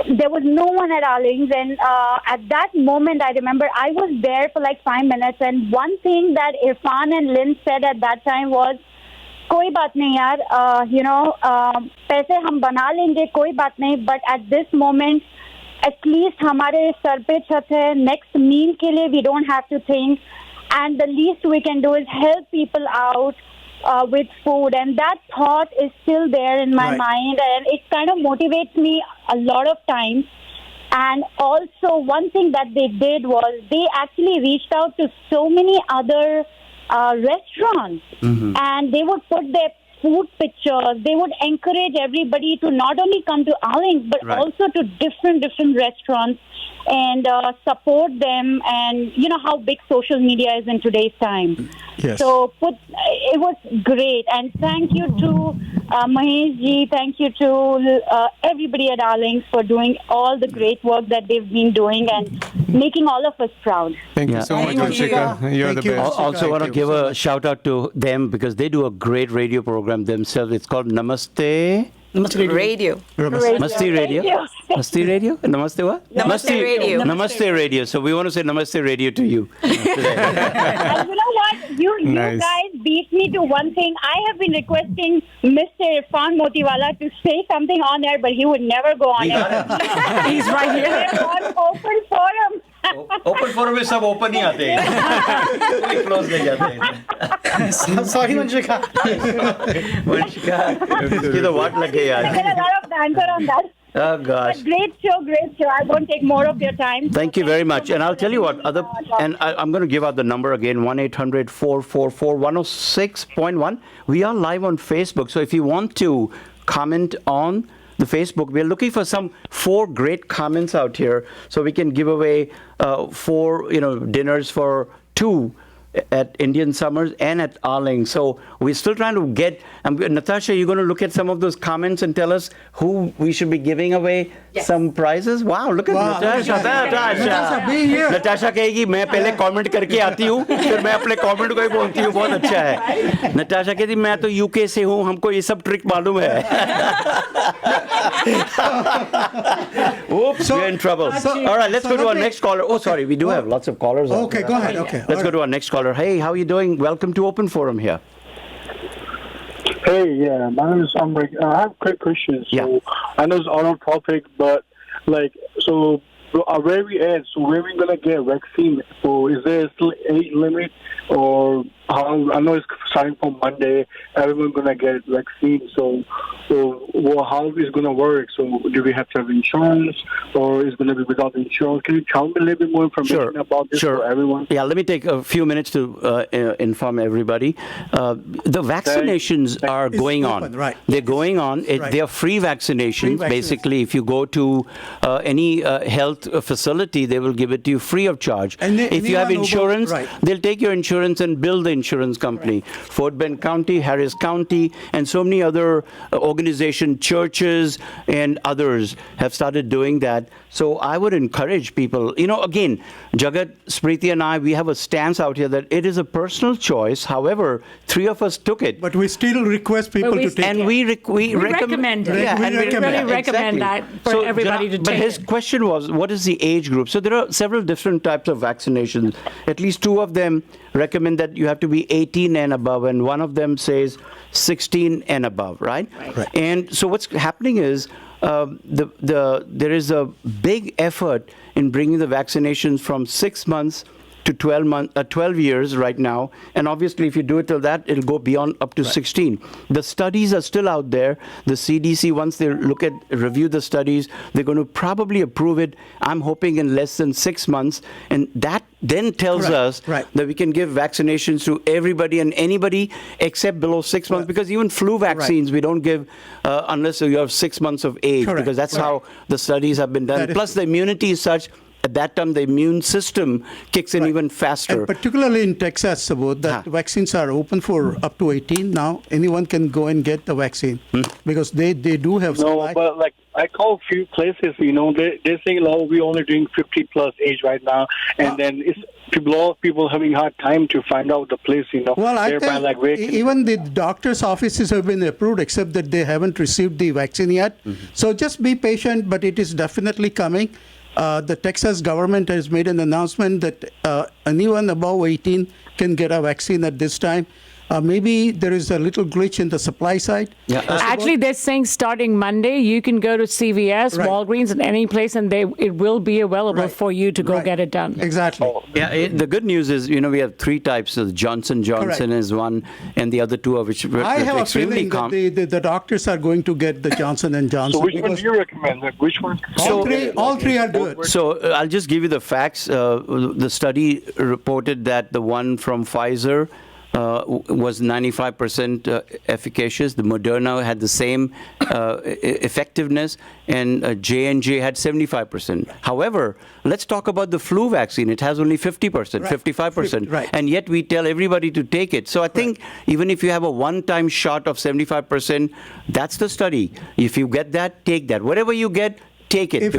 There was no one at Allings, and at that moment, I remember I was there for like 5 minutes, and one thing that Irfan and Lynn said at that time was, कोई बात नहीं यार, पैसे हम बना लेंगे, कोई बात नहीं, but at this moment, at least हमारे सर पे छत है, next meal के लिए we don't have to think, and the least we can do is help people out with food, and that thought is still there in my mind, and it kind of motivates me a lot of times. And also, one thing that they did was they actually reached out to so many other restaurants, and they would put their food pictures. They would encourage everybody to not only come to Allings, but also to different restaurants and support them. And you know how big social media is in today's time. Yes. So it was great, and thank you to Mahesh ji, thank you to everybody at Allings for doing all the great work that they've been doing and making all of us proud. Thank Yeah. you so Thank much, you, Vanshika. Vanshika. You're Thank the you. best. Also want to Thank you give so a much. shout out to them because they do a great radio program themselves. It's called Namaste. Namaste, Radio. Masti Radio. Thank you. Masti Radio? Namaste what? Namaste Radio. Namaste Radio. So we want to say Namaste Radio to you today. And you know what? You Nice. guys beat me to one thing. I have been requesting Mr. Irfan Motiwala to say something on air, but he would never go on air. He's right here. We're on open forum. Open forum में सब open ही आते हैं कोई close नहीं जाते हैं Sorry, Vanshika. Vanshika इसकी तो वाट लग गई I आज get a lot of banter on that. oh gosh But great show. I won't take more of your time. Thank you very much. And I'll tell you what, I'm going to give out the number again, 1-800-444-106.1. We are live on Facebook. So if you want to comment on the Facebook, we're looking for 4 great comments out here so we can give away 4, dinners for 2 at Indian Summers and at Allings. So we're still trying to get, Natasha, you're going to look at some of those comments and tell us who we should be giving away some prizes? Wow, look at Wow. Natasha. Natasha, be here. Natasha कहेगी मैं पहले comment करके आती हूँ फिर मैं अपने comment को ही बोलती हूँ बहुत अच्छा है नताशा कहती मैं तो यूके से हूँ हमको ये सब ट्रिक मालूम है Oops, we're in trouble. All right, let's go to our next caller. Oh, sorry, we do have lots of callers. out Okay, there. go ahead. Okay. Let's go to our next caller. Hey, how are you doing? Welcome to Open Forum here. Hey, yeah, my name is Amrik. I have a quick question. So Yeah. I know it's on topic, but so where we at? So where we gonna get vaccine? So is there still age limit, or how? I know it's starting from Monday. Everyone's gonna get vaccine. So how is it gonna work? So do we have to have insurance, or is it gonna be without insurance? Can you tell me a little bit more information about this for everyone? Yeah, let me take a few minutes to inform everybody. The vaccinations are going on. Right. They're going on. They are free vaccinations. Basically, if you go to any health facility, they will give it to you free of charge. And if you have insurance, they'll take your insurance and bill the insurance company. Fort Bend County, Harris County, and so many other organizations, churches, and others have started doing that. So I would encourage people, again, Jagat, Smriti, and I, we have a stance out here that it is a personal choice. However, 3 of us took it. But we still request people to take and it. we recommend it. Yeah, we and really recommend that for everybody to take But his question was, what is the age group? So there are several different types of vaccinations. At least 2 of them recommend that you have to be 18 and above, and one of them says 16 and above, right? And so what's happening is there is a big effort in bringing the vaccinations from 6 months to 12 years right now. And obviously, if you do it till that, it'll go beyond up to 16. The studies are still out there. The CDC, once they review the studies, they're going to probably approve it, I'm hoping, in less than 6 months. And that then tells us that we can give vaccinations to everybody and anybody except below 6 months, because even flu vaccines we don't give unless you have 6 months of age, because that's how the studies have been done. Plus, the immunity is such at that time the immune system kicks in even faster. And particularly in Texas, Subodh, that vaccines are open for up to 18 now. Anyone can go and get the vaccine because they do have supply. No, but like I call a few places, they're saying, we're only doing 50 plus age right now, and then it's people having a hard time to find out the place, Well, I think even the doctor's offices have been approved, except that they haven't received the vaccine yet. So just be patient, but it is definitely coming. The Texas government has made an announcement that anyone above 18 can get a vaccine at this time. Maybe there is a little glitch in the supply side. Actually, they're saying starting Monday, you can go to CVS, Walgreens, and any place, and it will be available for you to go get it done. Exactly. The good news is, we have 3 types. Johnson Johnson is one, and the other 2 of which are I have extremely a feeling that the doctors are going to get the Johnson & Johnson. So which one do you recommend? Which one? All three are good. So I'll just give you the facts. The study reported that the one from Pfizer was 95% efficacious. The Moderna had the same effectiveness, and J&J had 75%. However, let's talk about the flu vaccine. It has only 50%, 55%, and yet we tell everybody to take it. So I think even if you have a one-time shot of 75%, that's the study. If you get that, take that. Whatever you get, take it. If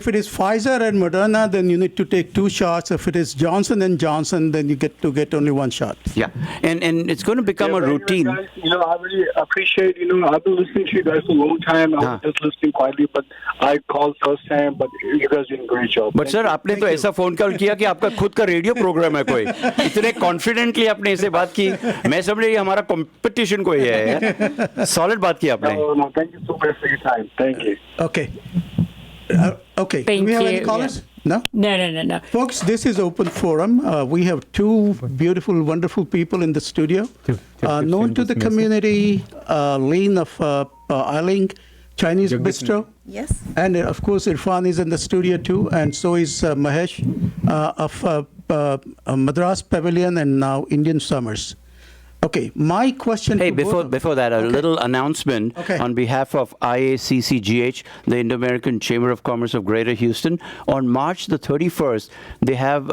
it is Pfizer and Moderna, then you need to take 2 shots. If it is Johnson & Johnson, then you get to get only 1 shot. Yeah, and it's going to become a routine. Guys, I really appreciate, I've been listening to you guys for a long time. I was just listening quietly, but I called first time, but you guys did a great job. But sir, आपने तो ऐसा phone call किया कि आपका खुद का radio programme है कोई. इतने कॉन्फिडेंटली आपने ऐसे बात की. मैं समझ रही हमारा कंपटीशन कोई है. Solid बात की आपने. No, thank you so much for your time. Thank you. Okay. Okay. Thank Do we have you. any callers? No? No. Folks, this is Open Forum. We have 2 beautiful, wonderful people in the studio. Known to the community, Lane of Iaccgh Chinese Bistro. Yes. And of course, Irfan is in the studio too. And so is Mahesh of Madras Pavilion and now Indian Summers. Okay, my question. Hey, before that, a little announcement on behalf of IACCGH, the Indo-American Chamber of Commerce of Greater Houston. On March the 31st, they have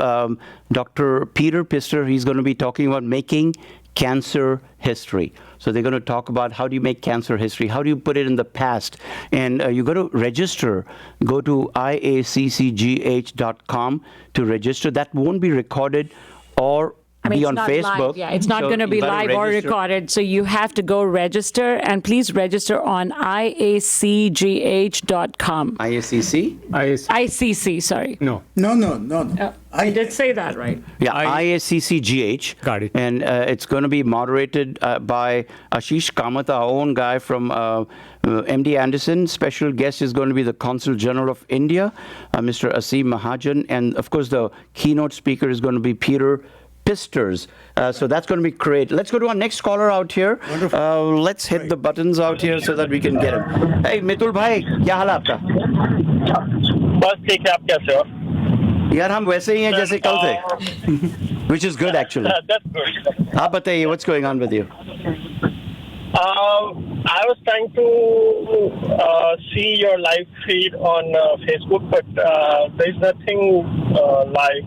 Dr. Peter Pister. He's going to be talking about making cancer history. So they're going to talk about how do you make cancer history, how do you put it in the past, and you got to register. Go to iaccgh.com to register. That won't be recorded or mean, be it's on not Facebook. Live. Yeah, it's not So going to be you gotta live or register. recorded. So you have to go register, and please register on iaccgh.com. IACC? ICC, sorry. No. No. I did say that right. Yeah, IACCGH. Got it. And it's going to be moderated by Ashish Kamath, our own guy from MD Anderson. Special guest is going to be the Consul General of India, Mr. Asim Mahajan. And of course, the keynote speaker is going to be Peter Pisters. So that's going to be great. Let's go to our next caller out here. Let's hit the buttons out here so that we can get him. Hey, Mitul bhai, क्या हाल है आपका? बस ठीक है, आप कैसे हो? यार हम वैसे ही हैं जैसे कल थे. Which is good actually. That's good. आप बताइए, what's going on with you? I was trying to see your live feed on Facebook, but there's nothing live.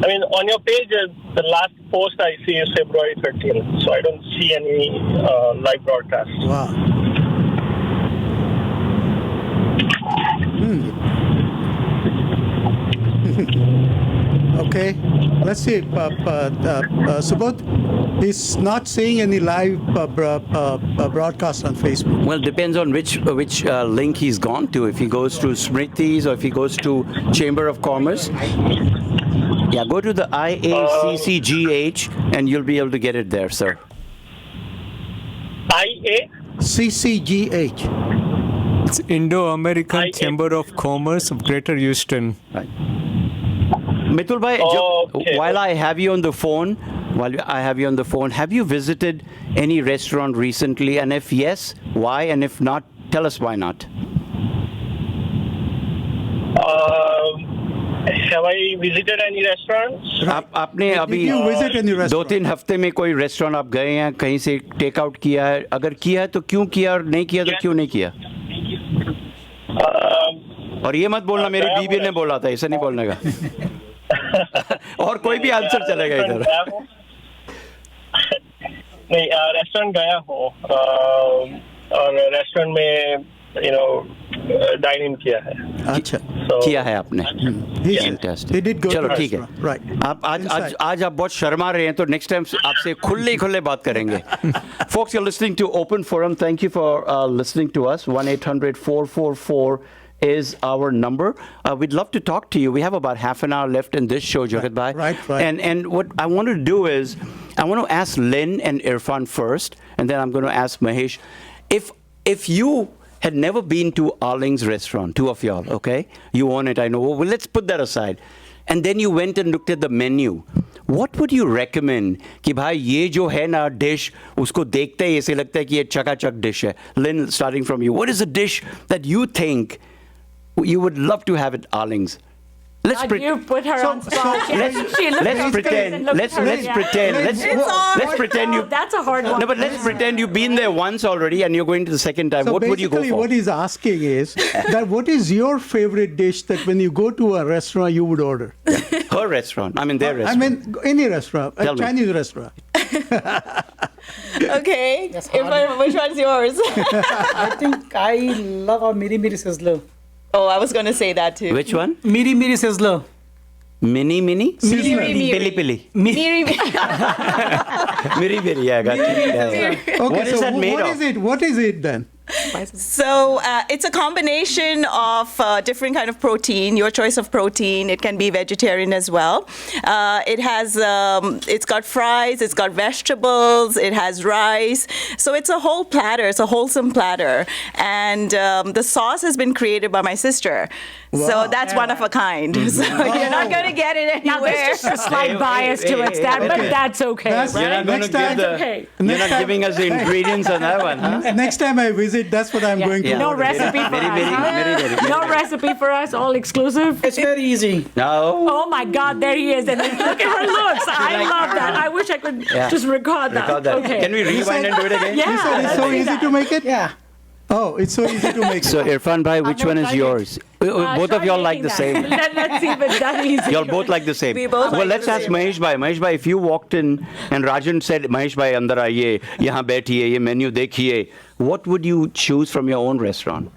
I mean, on your page, the last post I see is February 13th, so I don't see any live broadcast. Wow. Okay, let's see. Subodh is not seeing any live broadcast on Facebook. Well, depends on which link he's gone to. If he goes to Smriti's or if he goes to Chamber of Commerce. Yeah, go to the IACCGH and you'll be able to get it there, sir. IA? CCGH. It's Indo-American Chamber of Commerce of Greater Houston. Right. Mitul bhai, while I have you on the phone, have you visited any restaurant recently? And if yes, why? And if not, tell us why not. Have I visited any restaurants? आपने अभी Did you visit any restaurant? 2-3 हफ्ते में कोई restaurant आप गए हैं, कहीं से टेक आउट किया है? अगर किया है तो क्यों किया, और नहीं किया तो क्यों नहीं किया? और ये मत बोलना मेरी बीबी ने बोला था, ऐसा नहीं बोलने का. और कोई भी आंसर चलेगा इधर. नहीं, रेस्टोरेंट गया हूँ और रेस्टोरेंट में डाइन इन किया है. अच्छा. किया है आपने. Fantastic. They did go चलो to ठीक है. restaurant. Right. आप आज आप बहुत शर्मा रहे हैं, तो नेक्स्ट टाइम आपसे खुले बात करेंगे. Folks, you're listening to Open Forum. Thank you for listening to us. 1-800-444 is our number. We'd love to talk to you. We have about half an hour left in this show, Jagat bhai. Right. And what I want to do is, I want to ask Lynn and Irfan first, and then I'm going to ask Mahesh. If you had never been to Arling's restaurant, two of y'all, okay? You own it, I know. Well, let's put that aside. And then you went and looked at the menu. What would you recommend? कि भाई ये जो है ना dish, उसको देखते ही ऐसे लगता है कि ये चकाचक dish है. Lynn, starting from you, what is a dish that you think you would love to have at Arling's? You put her on spot. Let's pretend. Let's pretend you. That's a hard one. No, but let's pretend you've been there once already and you're going to the second time. So What would you go basically for? what he's asking is that what is your favorite dish that when you go to a restaurant you would order? Her restaurant. I mean, their restaurant. I mean, any restaurant, a Tell me. Chinese restaurant. Okay. Which one's yours? I think I love our Miri Miri Sizzler. Oh, I was going to say that too. Which one? Miri Miri Sizzler. Mini? Miri. Pili. Miri. Miri, yeah, I got it. Yeah. Okay, What is so that made what of? is it? What is it then? So it's a combination of different kind of protein, your choice of protein. It can be vegetarian as well. It has, it's got fries, it's got vegetables, it has rice. So it's a whole platter, it's a wholesome platter. And the sauce has been created by my sister. Wow. So that's one of a kind. So you're not going to get it Now, anywhere. there's just a slight bias to it, but that's okay. That's- You're not going to Next time- give okay. You're not giving us the ingredients on that one, huh? Next time I visit, that's what I'm going to Yeah. No order. recipe for us. huh? No recipe for us, all exclusive. It's very easy. No. Oh my God, there he is. And then look at her looks. I love that. I wish I could just record that. Record that. Okay. Can we rewind and do it again? Yeah. You said it's so let's do easy that. to make it? Yeah. Oh, it's so easy to make. So Irfan bhai, which never one is tried it. yours? Both of y'all like the same. Let's see if it's that easy. Y'all both like the same. We both Well, like let's the ask same. Mahesh Bhai. Mahesh Bhai, if you walked in and Rajan said, Mahesh Bhai, andar aiye, yahan baithiye, ye menu dekhiye, what would you choose from your own restaurant?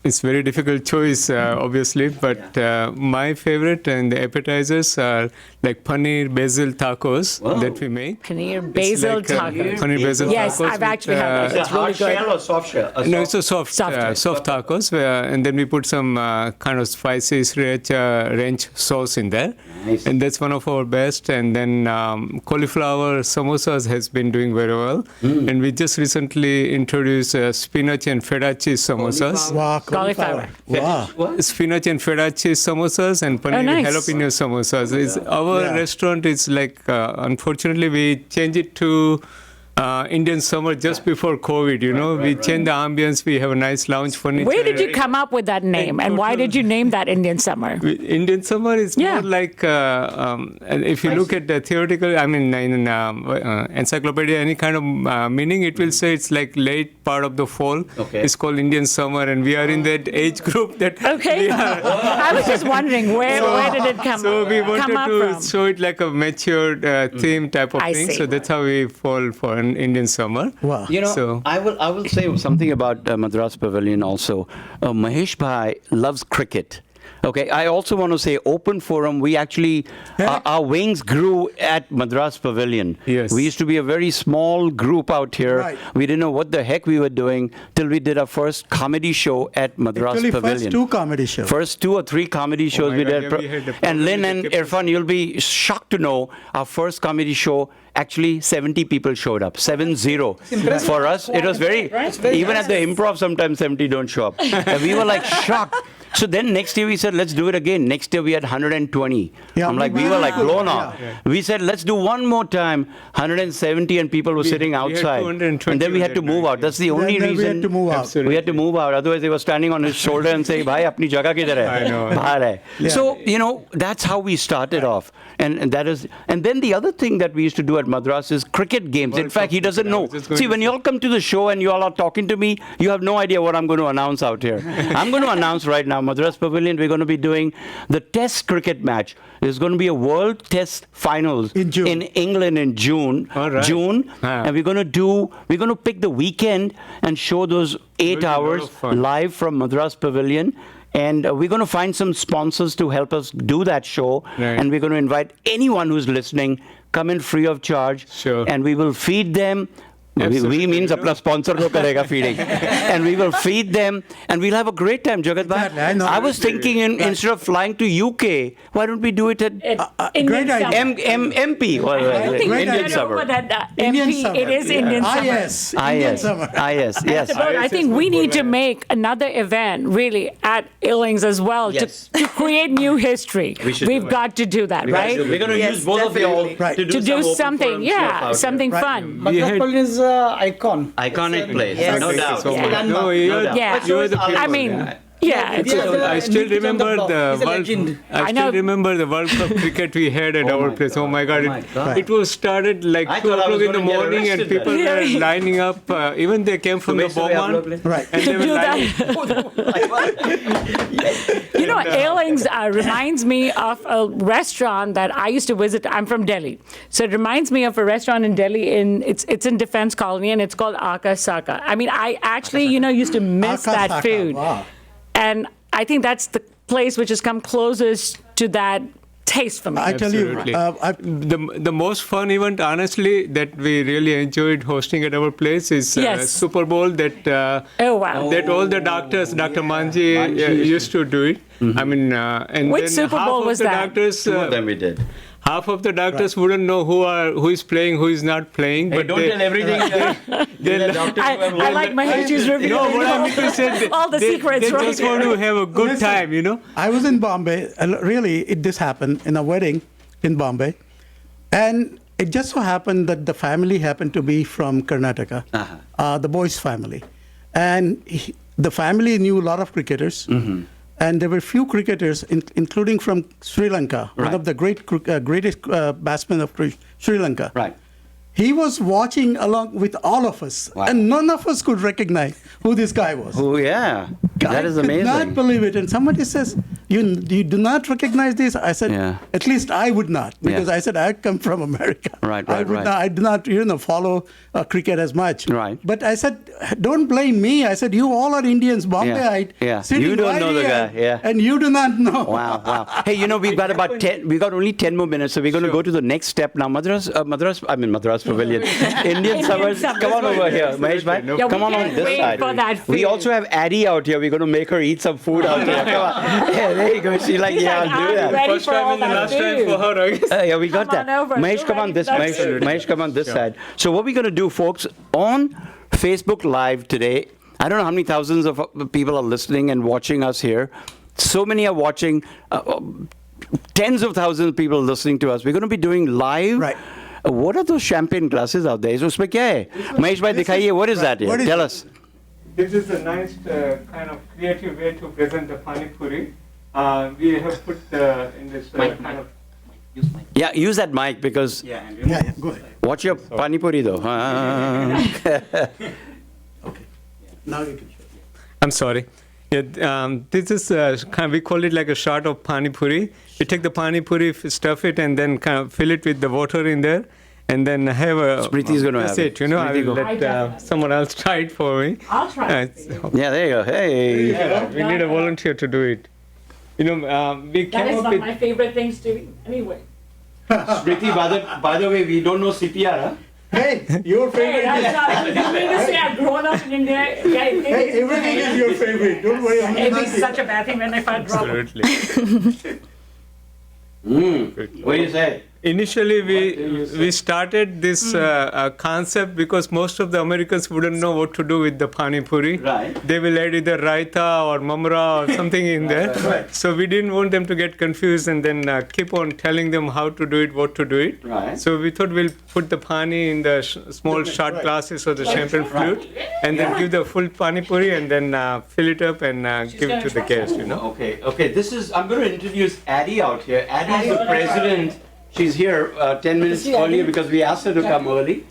It's very difficult choice, obviously, but my favorite and the appetizers are like paneer basil tacos that we make. Paneer basil It's like, tacos. Paneer basil Yes, tacos. I've actually had those. It's really hard good. shell or soft shell? No, it's a soft Soft. tacos, and then we put some kind of spicy sriracha ranch sauce in there, Nice. and that's one of our best. And then cauliflower samosas has been doing very well, and we just recently introduced spinach and feta cheese samosas. Wow, Cauliflower. Wow. Spinach and feta cheese samosas and paneer nice. jalapeno samosas. Our restaurant is like, unfortunately, we changed it to Indian summer just before COVID. We changed the ambience. We have a nice lounge furniture. Where did you come up with that name, and why did you name that Indian Summer? Indian summer is Yeah. more like, if you look at the theoretical, in encyclopedia, any kind of meaning, it will say it's like late part of the fall. Okay. It's called Indian summer, and we are in that age group that. Okay. I was just wondering where did it come So we wanted come up to from? show it like a matured theme type of I thing. see. So that's how we fall for an Indian summer. Wow. So- I will say something about Madras Pavilion also. Mahesh Bhai loves cricket. Okay, I also want to say open forum. We actually, our wings grew at Madras Pavilion. Yes. We used to be a very small group out here. Right. We didn't know what the heck we were doing till we did our first comedy show at Madras Actually, Pavilion. first two comedy shows. First 2 or 3 comedy shows my we God, did. yeah, we had the And Lynn program and that kept us- Irfan, you'll be shocked to know our first comedy show, actually 70 people showed up. 7-0. For us, it was very, even at the improv, sometimes 70 don't show up. And we were like shocked. So then next year we said, let's do it again. Next year we had 120. Yeah, I'm like, we were like wow. blown off. Yeah. We said, let's do one more time. 170 and people were sitting we had outside. 220 And then we had to that move night, out. That's the only Then we reason. had to move out. Absolutely. We had to move out. Otherwise, they were standing on his shoulder and saying, "Bhai, apni jagah kidhar hai?" I know. Bahar hai. So, that's how we started off. And that is, and then the other thing that we used to do at Madras is cricket games. In fact, he doesn't know. See, when you all come to the show and you all are talking to me, you have no idea what I'm going to announce out here. I'm going to announce right now, Madras Pavilion, we're going to be doing the Test cricket match. There's going to be a World Test Finals In June. in England in June. All right. June, Ah. and we're going to pick the weekend and show those 8 Will be a lot hours of fun. live from Madras Pavilion. And we're going to find some sponsors to help us do that show. Right. And we're going to invite anyone who's listening, come in free of charge. Sure. And we will feed them. We Absolutely. means apna sponsor ko karega feeding. And we will feed them and we'll have a great time, Jagat bhai. Exactly, I know. was thinking instead of flying to UK, why don't we do it at Indian great idea. Summer. MP? Well, I don't think Great we idea. get summer. over that Indian MP. summer. It is Indian Ah, Summer. yes. Ah, Indian yes. summer. Ah, yes. Yes. But I think we need to make another event really at Illings as well Yes. to create new history. We should We've do it. got to do that, right? We're going to Yes, use both of you all definitely. Right. to To do, do some open something, forum stuff out yeah, here. something Right. fun. Madras Pavilion is icon. Iconic place, Yes. no Thank you doubt. So Yeah. much. Landmark. No, you're, doubt. Yeah. you're the people. I mean, yeah. We have the I still Newton on the remember block. the He's a World. legend. I I still know. remember the World Cup cricket we had at our place. Oh my God! Oh my God. It was started like I 2 thought I was o'clock in the gonna get morning, and arrested people then. were lining up. Even they came from the Beaumont, Right. and they were Do lining. You know, Ailings reminds me of a restaurant that I used to visit. I'm from Delhi. So it reminds me of a restaurant in Delhi. It's in Defense Colony, and it's called Iaccgh. I mean, I actually, used to miss that Iaccgh, food. wow. And I think that's the place which has come closest to that taste for me. I tell you, Absolutely. The most fun event, honestly, that we really enjoyed hosting at our place is Yes. Super Bowl. That Oh, wow. that all the doctors, Dr. Manji, used to do it. I mean, and Which then Super half Bowl of was the that? Doctors, Two of them we did. half of the doctors wouldn't know who is playing, who is not playing. Hey, but don't they, tell everything. I like Mahesh's review. No, what I mean to say, all the they, secrets, they right? just want to have a good Listen. time, I was in Bombay, and really, this happened in a wedding in Bombay. And it just so happened that the family happened to be from Karnataka, the boy's family. And the family knew a lot of cricketers. And there were few cricketers, including from Sri Lanka, one Right. of the greatest batsmen of Sri Lanka. Right. he was watching along with all of us, and none of us could recognize who this guy was. Oh, yeah. That is I amazing. could not believe it. And somebody says, you do not recognize this? I said, Yeah. at least I would not, because Yeah. I said, I come from America. Right, I right, would right. Not, I do not, follow cricket as much. Right. But I said, don't blame me. I said, you all are Indians, Bombayite. Yeah. sitting You don't right know the here, guy, yeah. And you do not know. Wow, wow. Hey, we've got about 10, we've got only 10 more minutes, so we're going to go to the next step now. Madras Pavilion. Indian summers, come on over here. Mahesh bhai, Yeah, come we on can't this wait side. for that We food. also have Addie out here. We're going to make her eat some food out here. Come on. Yeah, there you go. She's like, He's yeah, like, I'll do I'm that. ready First for time all and the that last time food. for her, I guess. Yeah, we got Come that. on over. Mahesh, You're come on ready this. for that Mahesh, food. Mahesh, come on this side. So what we're going to do, folks, on Facebook Live today, I don't know how many thousands of people are listening and watching us here. So many are watching. Tens of thousands of people listening to us. We're going to be doing live. Right. What are those champagne glasses out there? उसमें क्या है? Mahesh bhai, दिखाइए. What is that? What is Tell it? us. This is a nice kind of creative way to present the pani puri. We have put in this kind of. Yeah, use that mic because Yeah, go ahead. watch your pani puri though. Now you can show. I'm sorry. Yeah, this is we call it like a shot of pani puri. You take the pani puri, stuff it, and then kind of fill it with the water in there, and then have a. Smriti's gonna that's have it. it. I Smriti will go. let someone else try it for me. I'll try it. Yeah, there you go. Hey. We need a volunteer to do it. We That came is up one with. of my favorite things to eat. Anyway. Smriti, by the way, we don't know CPR, huh? Hey, your Hey, favorite. that's not, you mean to say I've grown up in India? Yeah, Hey, everything is your favorite. Don't worry. I'm It'd not be such a bad thing when if I drop it. Absolutely. What do you say? Initially, we started this concept because most of the Americans wouldn't know what to do with the pani puri. Right. They will add either raita or mamra or something in there. Right. So we didn't want them to get confused and then keep on telling them how to do it, what to do it. Right. So we thought we'll put the pani in the small shot glasses or the champagne flute, and then give the full pani puri and then fill it up and give it to the guest. Okay. This is. I'm going to introduce Addie out here. Addie is the president. She's here 10 minutes earlier because we asked her to come early.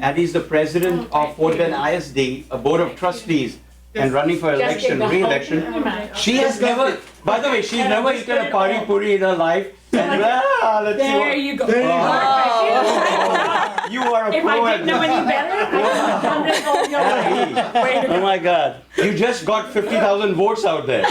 Addie's the president of Fort Bend ISD, a board of trustees, and running for election, re-election. She has never. By the way, she's never eaten a pari puri in her life. And let's see There what- you go. You are a If pro I at didn't know any better, I would have done this all your life. Way to Oh go. my God! You just got 50,000 votes out there.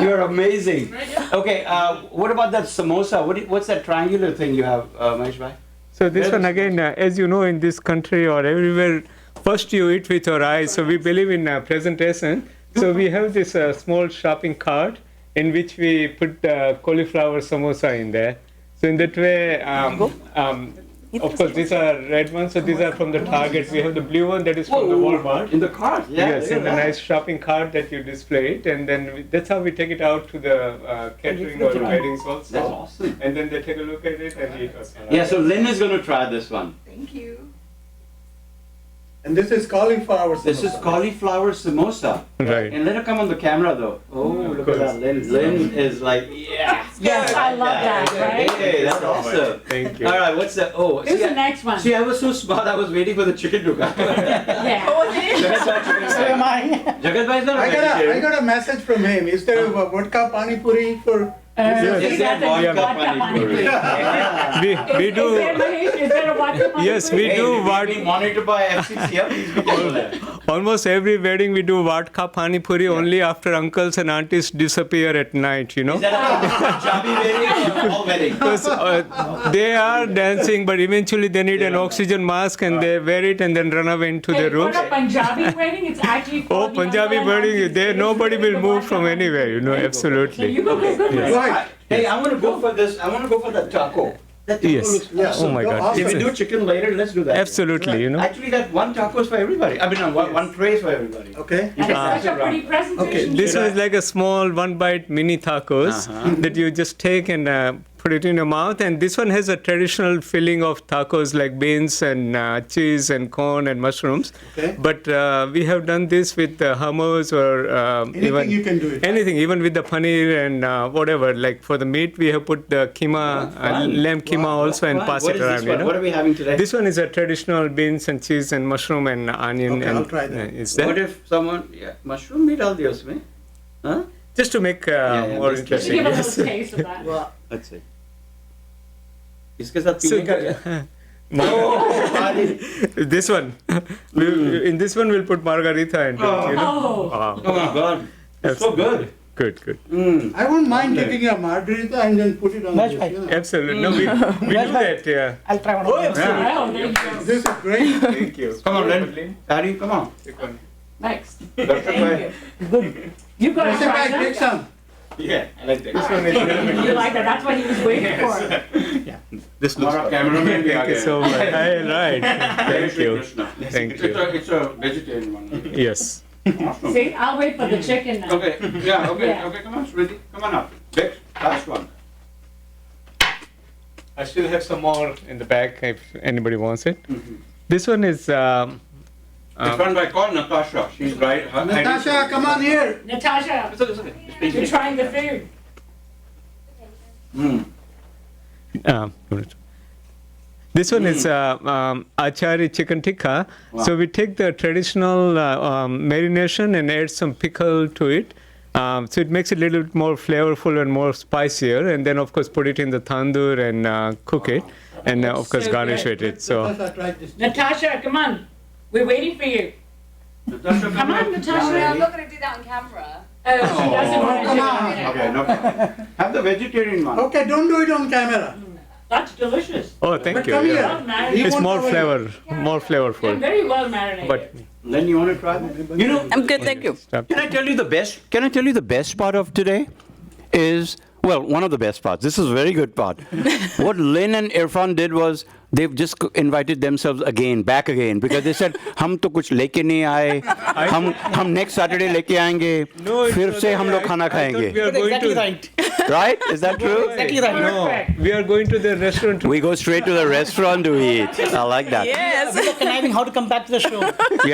You're amazing. Okay, what about that samosa? What's that triangular thing you have, Mahesh bhai? So this one again, as you know, in this country or everywhere, first you eat with your eyes. So we believe in presentation. So we have this small shopping cart in which we put cauliflower samosa in there. So in that way, of course, these are red ones. So these are from the Target. We have the blue one that is from the Walmart. In the cart, yeah. Yes, in the nice shopping cart that you display it, and then that's how we take it out to the catering or the weddings also. That's awesome. And then they take a look at it and eat us. Yeah, so Lynn is going to try this one. And this is cauliflower. This is cauliflower samosa. Right. And let her come on the camera though. Oh, look at that. Lynn is like, yeah. Yes, I love that, right? Hey, that's awesome. Thank you. All right, what's that? Oh, Who's see, the next one? See, I was so smart. I was waiting for the chicken to come. Yeah. So am I. Jagat bhai is not a I vegetarian. got a message from him. Is there a vodka pani puri for? Is that vodka pani puri? We do. Is there a vodka pani Yes, puri? we Hey, do. we're being monitored by FCCF. Please be careful there. Almost every wedding we do vodka pani puri only after uncles and aunties disappear at night. You know. Is that a Punjabi wedding or all wedding? Because they are dancing, but eventually they need an oxygen mask and they wear it and then run away into Hey, their for rooms. a Punjabi wedding, it's actually Oh, called the Punjabi Uncle and wedding, Auntie there Wedding. nobody will The move vodka from pani anywhere. You know, puri. absolutely. You go. Right. Hey, I want to go for this. I want to go for that taco. That taco Yes. looks awesome. Oh my God. If we do chicken later, let's do that. Absolutely. You know. Actually, that one taco is for everybody. I mean, no, one tray is for everybody. Okay. You And can pass it's it such a pretty around. presentation. This is like a small one-bite mini tacos that you just take and put it in your mouth. And this one has a traditional filling of tacos like beans and cheese and corn and mushrooms. Okay. But we have done this with hummus or Anything even you can do it. anything, even with the paneer and whatever. Like for the meat, we have put the keema, lamb keema also, and pass What it is around. this You one? know? What are we having today? This one is a traditional beans and cheese and mushroom and onion. Okay, and I'll try that. is What that if someone mushroom meat dal diya usme? Huh? just to make yeah, more just interesting? Give a Yes. little taste of that. Let's see. इसके साथ So, पीने का क्या? this one. In this one, we'll put margarita and you know. Oh, Wow. Oh my God, it's so good. Good, good. I won't mind taking a margarita and then put it on That's this. right. You know. Absolutely. No, we do that. Yeah. I'll try one of those. wow, there you go. This is great. Thank you. Come on, Len. Harry, come on. Next. Darshak Thank bhai. you. You got to Darshak try bhai, take that. some. Yeah, I like that. This one is You like that? That's what he was waiting for. This looks good. Cameraman Thank you so much. Hi, right. Thank you. Krishna. Thank It's you. a vegetarian one. Yes. Awesome. See, I'll wait for the chicken now. Okay, yeah, okay, Yeah. okay, come on, Smriti, come on up. Next, last one. I still have some more in the back if anybody wants it. This one is. It's run by call Natasha. She's right. Natasha, come on here. Natasha, It's okay. you're trying the food. This one is Iaccgh chicken tikka. So we take the traditional marination and add some pickle to it. So it makes it a little bit more flavorful and more spicier. And then, of course, put it in the tandoor and cook it. And, of course, So garnish good. with it. So Natasha, try this. Natasha, come on. We're waiting for you. Natasha, Come on, Natasha. I'm not going to do that on camera. Oh, she doesn't want to come do on. it. Okay, no problem. Have the vegetarian one. Okay, don't do it on camera. That's delicious. oh, thank But you. come Yeah. here. Well marinated. You It's want more our- more They're flavorful. very well marinated. But Then you want to try that? You know, I'm good, thank you. can I tell you the best? Can I tell you the best part of today? Is well, one of the best parts. This is a very good part. What Lynn and Irfan did was they've just invited themselves back again, because they said, "हम तो कुछ लेके नहीं आए, हम next Saturday लेके आएंगे, फिर से हम लोग खाना खाएंगे." we are But going exactly to right. Right? Is that true? Exactly right. no, we are going to the restaurant. We go straight to the restaurant to eat. I like that. Yes. We're conniving how to come back to the show.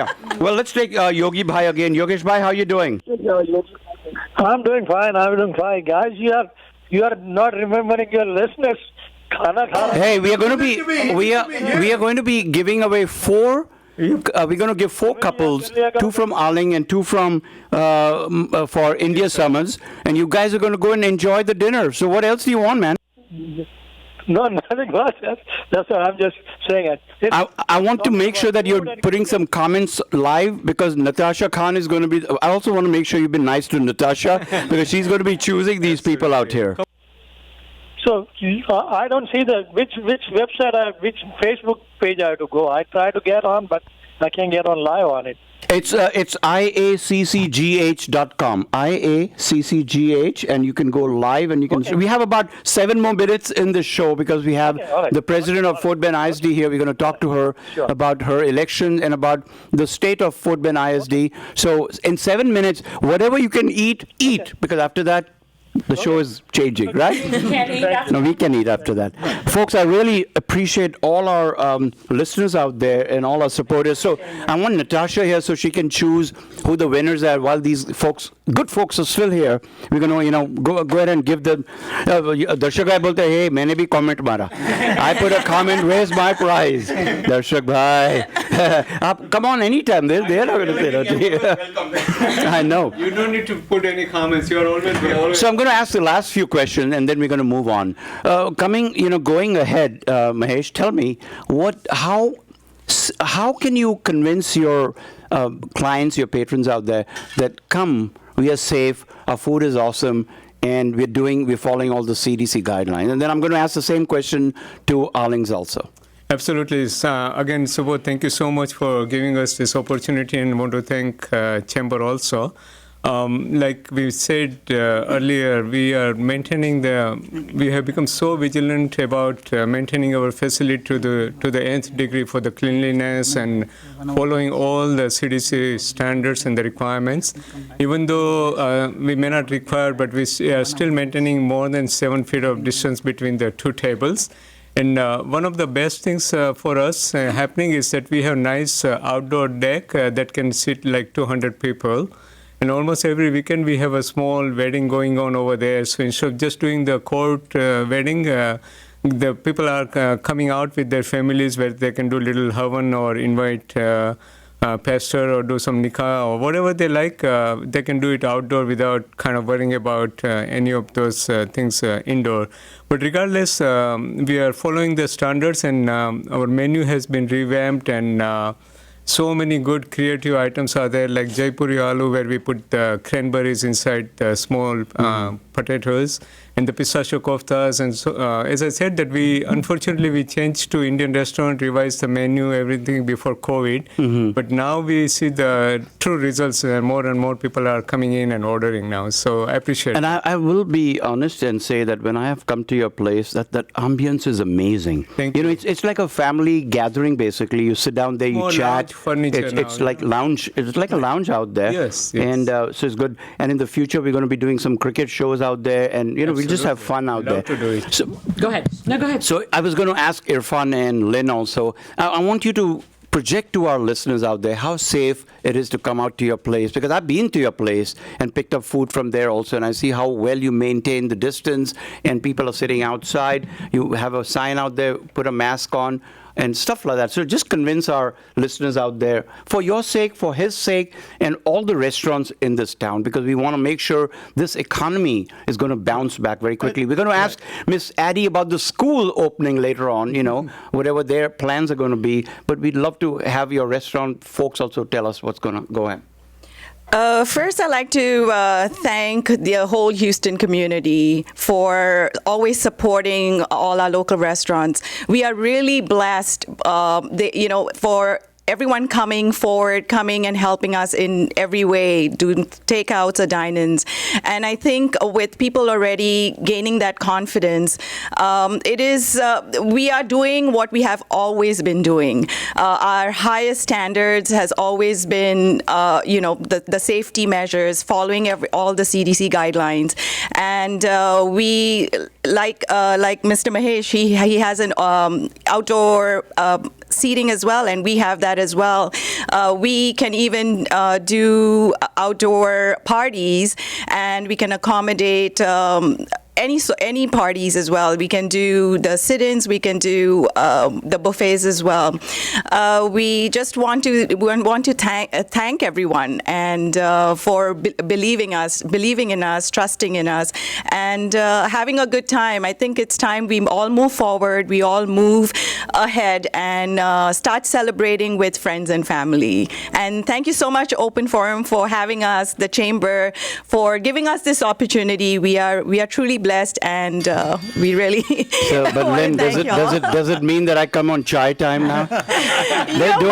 Yeah. Well, let's take Yogi Bhai again. Yogesh Bhai, how you doing? I'm doing fine. Guys, you are not remembering your listeners. Khana khana. Hey, we are going to be we are going to be giving away four. We're going to give four couples, two from Iaccgh and two from for India Summers, and you guys are going to go and enjoy the dinner. So what else do you want, man? No, nothing much. That's what I'm just saying. I want to make sure that you're putting some comments live, because Natasha Khan is going to be. I also want to make sure you've been nice to Natasha, because she's going to be choosing these people out here. So I don't see which website, which Facebook page I have to go. I try to get on, but I can't get on live on it. It's iaccgh.com, iaccgh, and you can go live and you can. We have about 7 more minutes in the show, because we have all right. the president of Fort Bend Isd here. We're going to talk to her about her election and about the state of Fort Bend Isd. So in 7 minutes, whatever you can eat, because after that, the show is changing, right? Can't eat after No, we can eat after that. Folks, I really appreciate all our listeners out there and all our supporters. So I want Natasha here so she can choose who the winners are. While these folks, good folks, are still here, we're going to, go ahead and give them. Darshak bhai bolte, hey, maine bhi comment mara. I put a comment, where's my prize? Darshak bhai. Come on anytime. They're not going to say that. I know. You don't need to put any comments. You are always. So I'm going to ask the last few questions, and then we're going to move on. Going ahead, Mahesh, tell me how can you convince your clients, your patrons out there that we are safe, our food is awesome, and we're following all the CDC guidelines. And then I'm going to ask the same question to Iaccgh also. Absolutely. Again, Subodh, thank you so much for giving us this opportunity, and I want to thank Chamber also. like we said earlier, we have become so vigilant about maintaining our facility to the nth degree for the cleanliness and following all the CDC standards and the requirements. Even though we may not require, but we are still maintaining more than 7 feet of distance between the two tables. And one of the best things for us happening is that we have nice outdoor deck that can sit like 200 people. And almost every weekend we have a small wedding going on over there. So instead of just doing the court wedding, the people are coming out with their families where they can do little havan or invite pastor or do some nikah or whatever they like. They can do it outdoor without kind of worrying about any of those things indoor. But regardless, we are following the standards, and our menu has been revamped, and so many good creative items are there, like Jaipuri aloo, where we put the cranberries inside the small potatoes, and the pistachio koftas. And so, as I said, that unfortunately we changed to Indian restaurant, revised the menu, everything before COVID. But now we see the true results. More and more people are coming in and ordering now. So I appreciate it. And I will be honest and say that when I have come to your place, that ambience is amazing. Thank you. It's like a family gathering, basically. You sit down there, you More chat. lounge furniture It's now, like lounge. It's like a lounge out there. Yes. And so it's good. And in the future, we're going to be doing some cricket shows out there, and we'll just have fun out Love there. to do it. So, Go ahead. No, go ahead. so I was going to ask Irfan and Lynn also. I want you to project to our listeners out there how safe it is to come out to your place, because I've been to your place and picked up food from there also, and I see how well you maintain the distance, and people are sitting outside. You have a sign out there, put a mask on, and stuff like that. So just convince our listeners out there, for your sake, for his sake, and all the restaurants in this town, because we want to make sure this economy is going to bounce back very quickly. We're going to ask Miss Addie about the school opening later on, whatever their plans are going to be. But we'd love to have your restaurant folks also tell us what's going to go ahead. First, I'd like to thank the whole Houston community for always supporting all our local restaurants. We are really blessed, for everyone coming forward, coming and helping us in every way, doing takeouts or dine-ins. And I think with people already gaining that confidence, we are doing what we have always been doing. Our highest standards has always been, the safety measures, following all the CDC guidelines. And we, like Mr. Mahesh, he has an outdoor seating as well, and we have that as well. We can even do outdoor parties, and we can accommodate any parties as well. We can do the sit-ins, we can do the buffets as well. We just want to thank everyone and for believing in us, trusting in us, and having a good time. I think it's time we all move forward, we all move ahead and start celebrating with friends and family. And thank you so much, Open Forum, for having us, the Chamber, for giving us this opportunity. We are truly blessed, and we really. So, but Lynn, does it mean that I come on Chai Time now? Do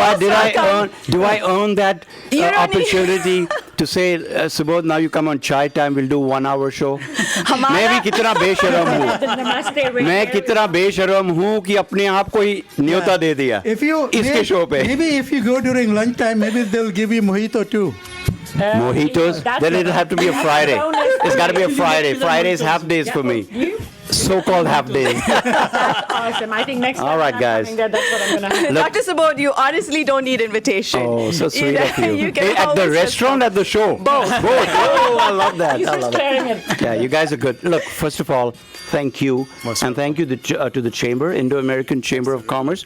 I earn that opportunity to say, Subodh, now you come on Chai Time, we'll do 1 hour show? मैं भी कितना बेशरम हूँ, मैं कितना बेशरम हूँ कि अपने आप को ही न्योता दे दिया इसके शो पे. Maybe if you go during lunchtime, maybe they'll give you mojito too. Mojitos? Then it'll have to be a Friday. It's got to be a Friday. Friday's half days for me. So-called half days. That's awesome. I think next time All right, I'm guys. coming there, that's what I'm going to have. Dr. Subodh, you honestly don't need invitation. Oh, so sweet of you. You can At the always restaurant, at the show? Both. Oh, I love that. He's I just love clearing it. it. Yeah, you guys are good. Look, first of all, thank you. And thank you to the Chamber, Indo-American Chamber of Commerce,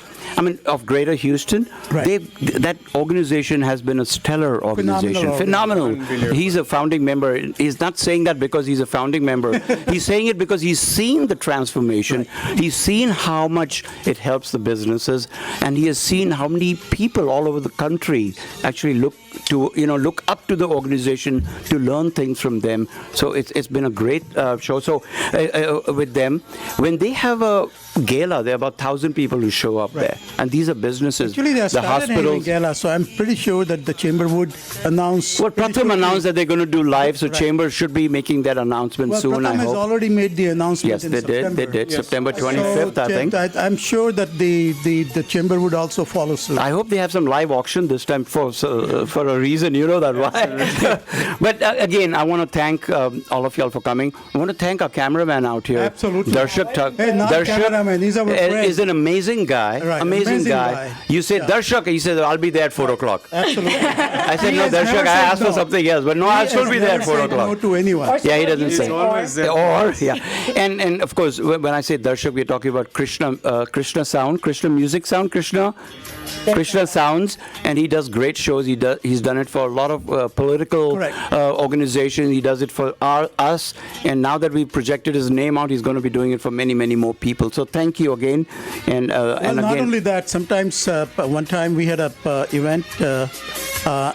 of Greater Houston. Right. That organization has been a stellar organization. Phenomenal. He's a founding member. He's not saying that because he's a founding member. He's saying it because he's seen the transformation. Right. He's seen how much it helps the businesses, and he has seen how many people all over the country actually look to look up to the organization, to learn things from them. So it's been a great show. So with them, when they have a gala, there are about 1,000 people who show up there, and these are businesses. Actually, they are the started having hospitals. gala, so I'm pretty sure that the chamber would announce. Well, Pratham announced that they're going to do live, so Chamber should be making that announcement Well, soon. Pratham I has hope. already made the announcement. Yes, in they September. did. They did. Yes. September 25th, I think. I'm sure that the chamber would also follow suit. I hope they have some live auction this time for a reason. You know that, why? But again, I want to thank all of y'all for coming. I want to thank our cameraman out here. Absolutely. Darshak. Hey, not cameraman, he's our friend. Is an amazing guy. Right, Amazing guy. You say, Darshak, he said, I'll be there at 4 o'clock. Absolutely. I said, He no, has never Darshak, I said asked for no. something else. But no, I'll still be there at 4 o'clock. No to anyone. Yeah, he doesn't say. always there. Or, yeah. And of course, when I say Darshak, we're talking about Krishna sound, Krishna music sound, Krishna sounds, and he does great shows. He's done it for a lot of political organizations. He does it for us, and now that we've projected his name out, he's going to be doing it for many, many more people. So thank you again. And Not again, only that, sometimes one time we had a event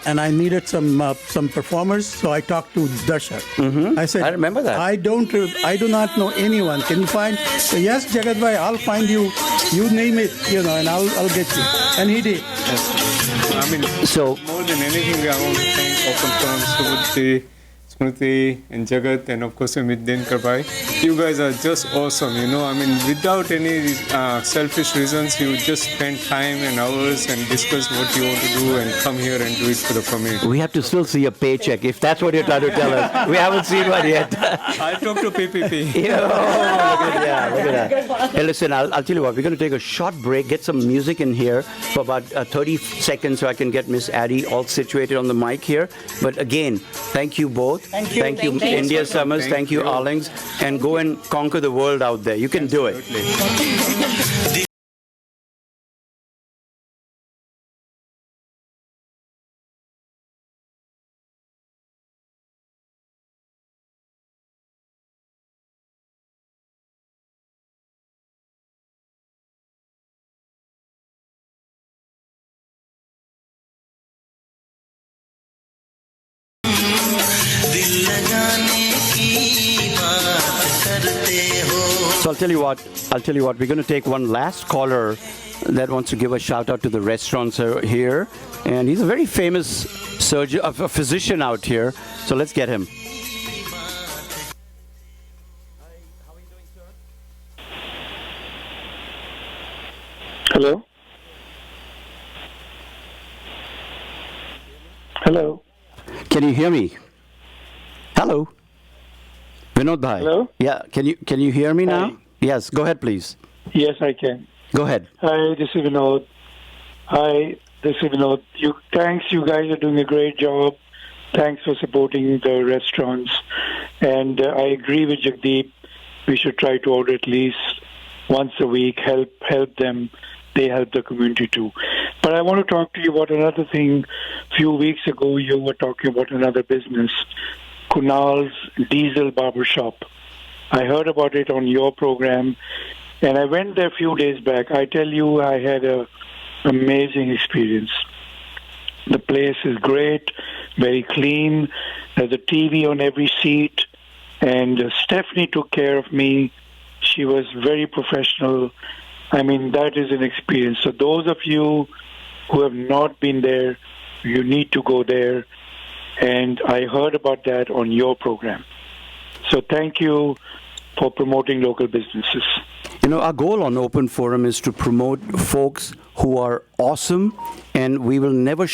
and I needed some performers, so I talked to Darshak. I said, I remember that. I do not know anyone. Can you find? So, yes, Jagat bhai, I'll find you. You name it, and I'll get you. And he did. I mean, so more than anything, I want to thank Open Forum, Subhuti, Smriti, and Jagat, and of course, Amit Karpai. You guys are just awesome, I mean, without any selfish reasons, you just spend time and hours and discuss what you want to do and come here and do it for the community. we have to still see a paycheck, if that's what you're trying to tell us. We haven't seen one yet. I'll talk to PPP. Look at that. Hey, listen, I'll tell you what, we're going to take a short break, get some music in here for about 30 seconds so I can get Miss Addie all situated on the mic here. But again, thank you both. Thank you. Thank you, Thank you. India Summers. Thank you, Arlings. And go and conquer the world out there. You can do it. So I'll tell you what, we're going to take one last caller that wants to give a shout out to the restaurants here. And he's a very famous surgeon, a physician out here. So let's get him. Hello? Hello? Can you hear me? Hello? Vinod bhai. Hello? Yeah, can you hear me now? Hi. Yes, go ahead please. Yes, I can. Go ahead. Hi, this is Vinod. Thanks, you guys are doing a great job. Thanks for supporting the restaurants. And I agree with Jagdeep. We should try to order at least once a week, help them. They help the community too. But I want to talk to you about another thing. A few weeks ago, you were talking about another business, Kunal's Diesel Barbershop. I heard about it on your program, and I went there a few days back. I tell you, I had an amazing experience. The place is great, very clean. There's a TV on every seat, and Stephanie took care of me. She was very professional. I mean, that is an experience. So those of you who have not been there, you need to go there. And I heard about that on your program. So thank you for promoting local businesses. Our goal on Open Forum is to promote folks who are awesome, and we will never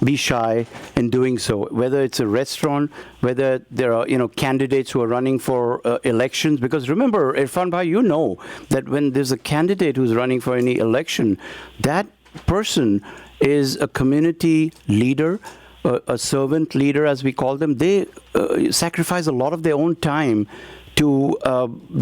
be shy in doing so. Whether it's a restaurant, whether there are candidates who are running for elections. Because remember, Irfan bhai, you know that when there's a candidate who's running for any election, that person is a community leader, a servant leader, as we call them. They sacrifice a lot of their own time to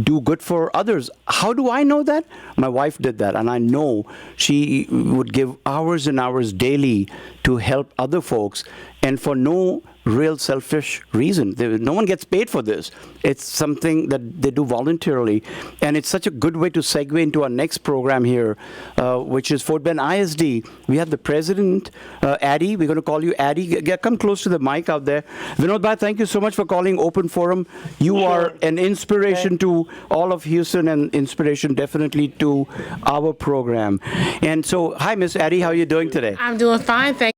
do good for others. How do I know that? My wife did that, and I know she would give hours and hours daily to help other folks, and for no real selfish reason. No one gets paid for this. It's something that they do voluntarily. And it's such a good way to segue into our next program here, which is Fort Bend Isd. We have the president, Addie. We're going to call you Addie. Come close to the mic out there. Vinod Bhai, thank you so much for calling Open Forum. You are an inspiration to all of Houston and inspiration definitely to our program. And so, hi, Miss Addie. How are you doing today? I'm doing fine, thank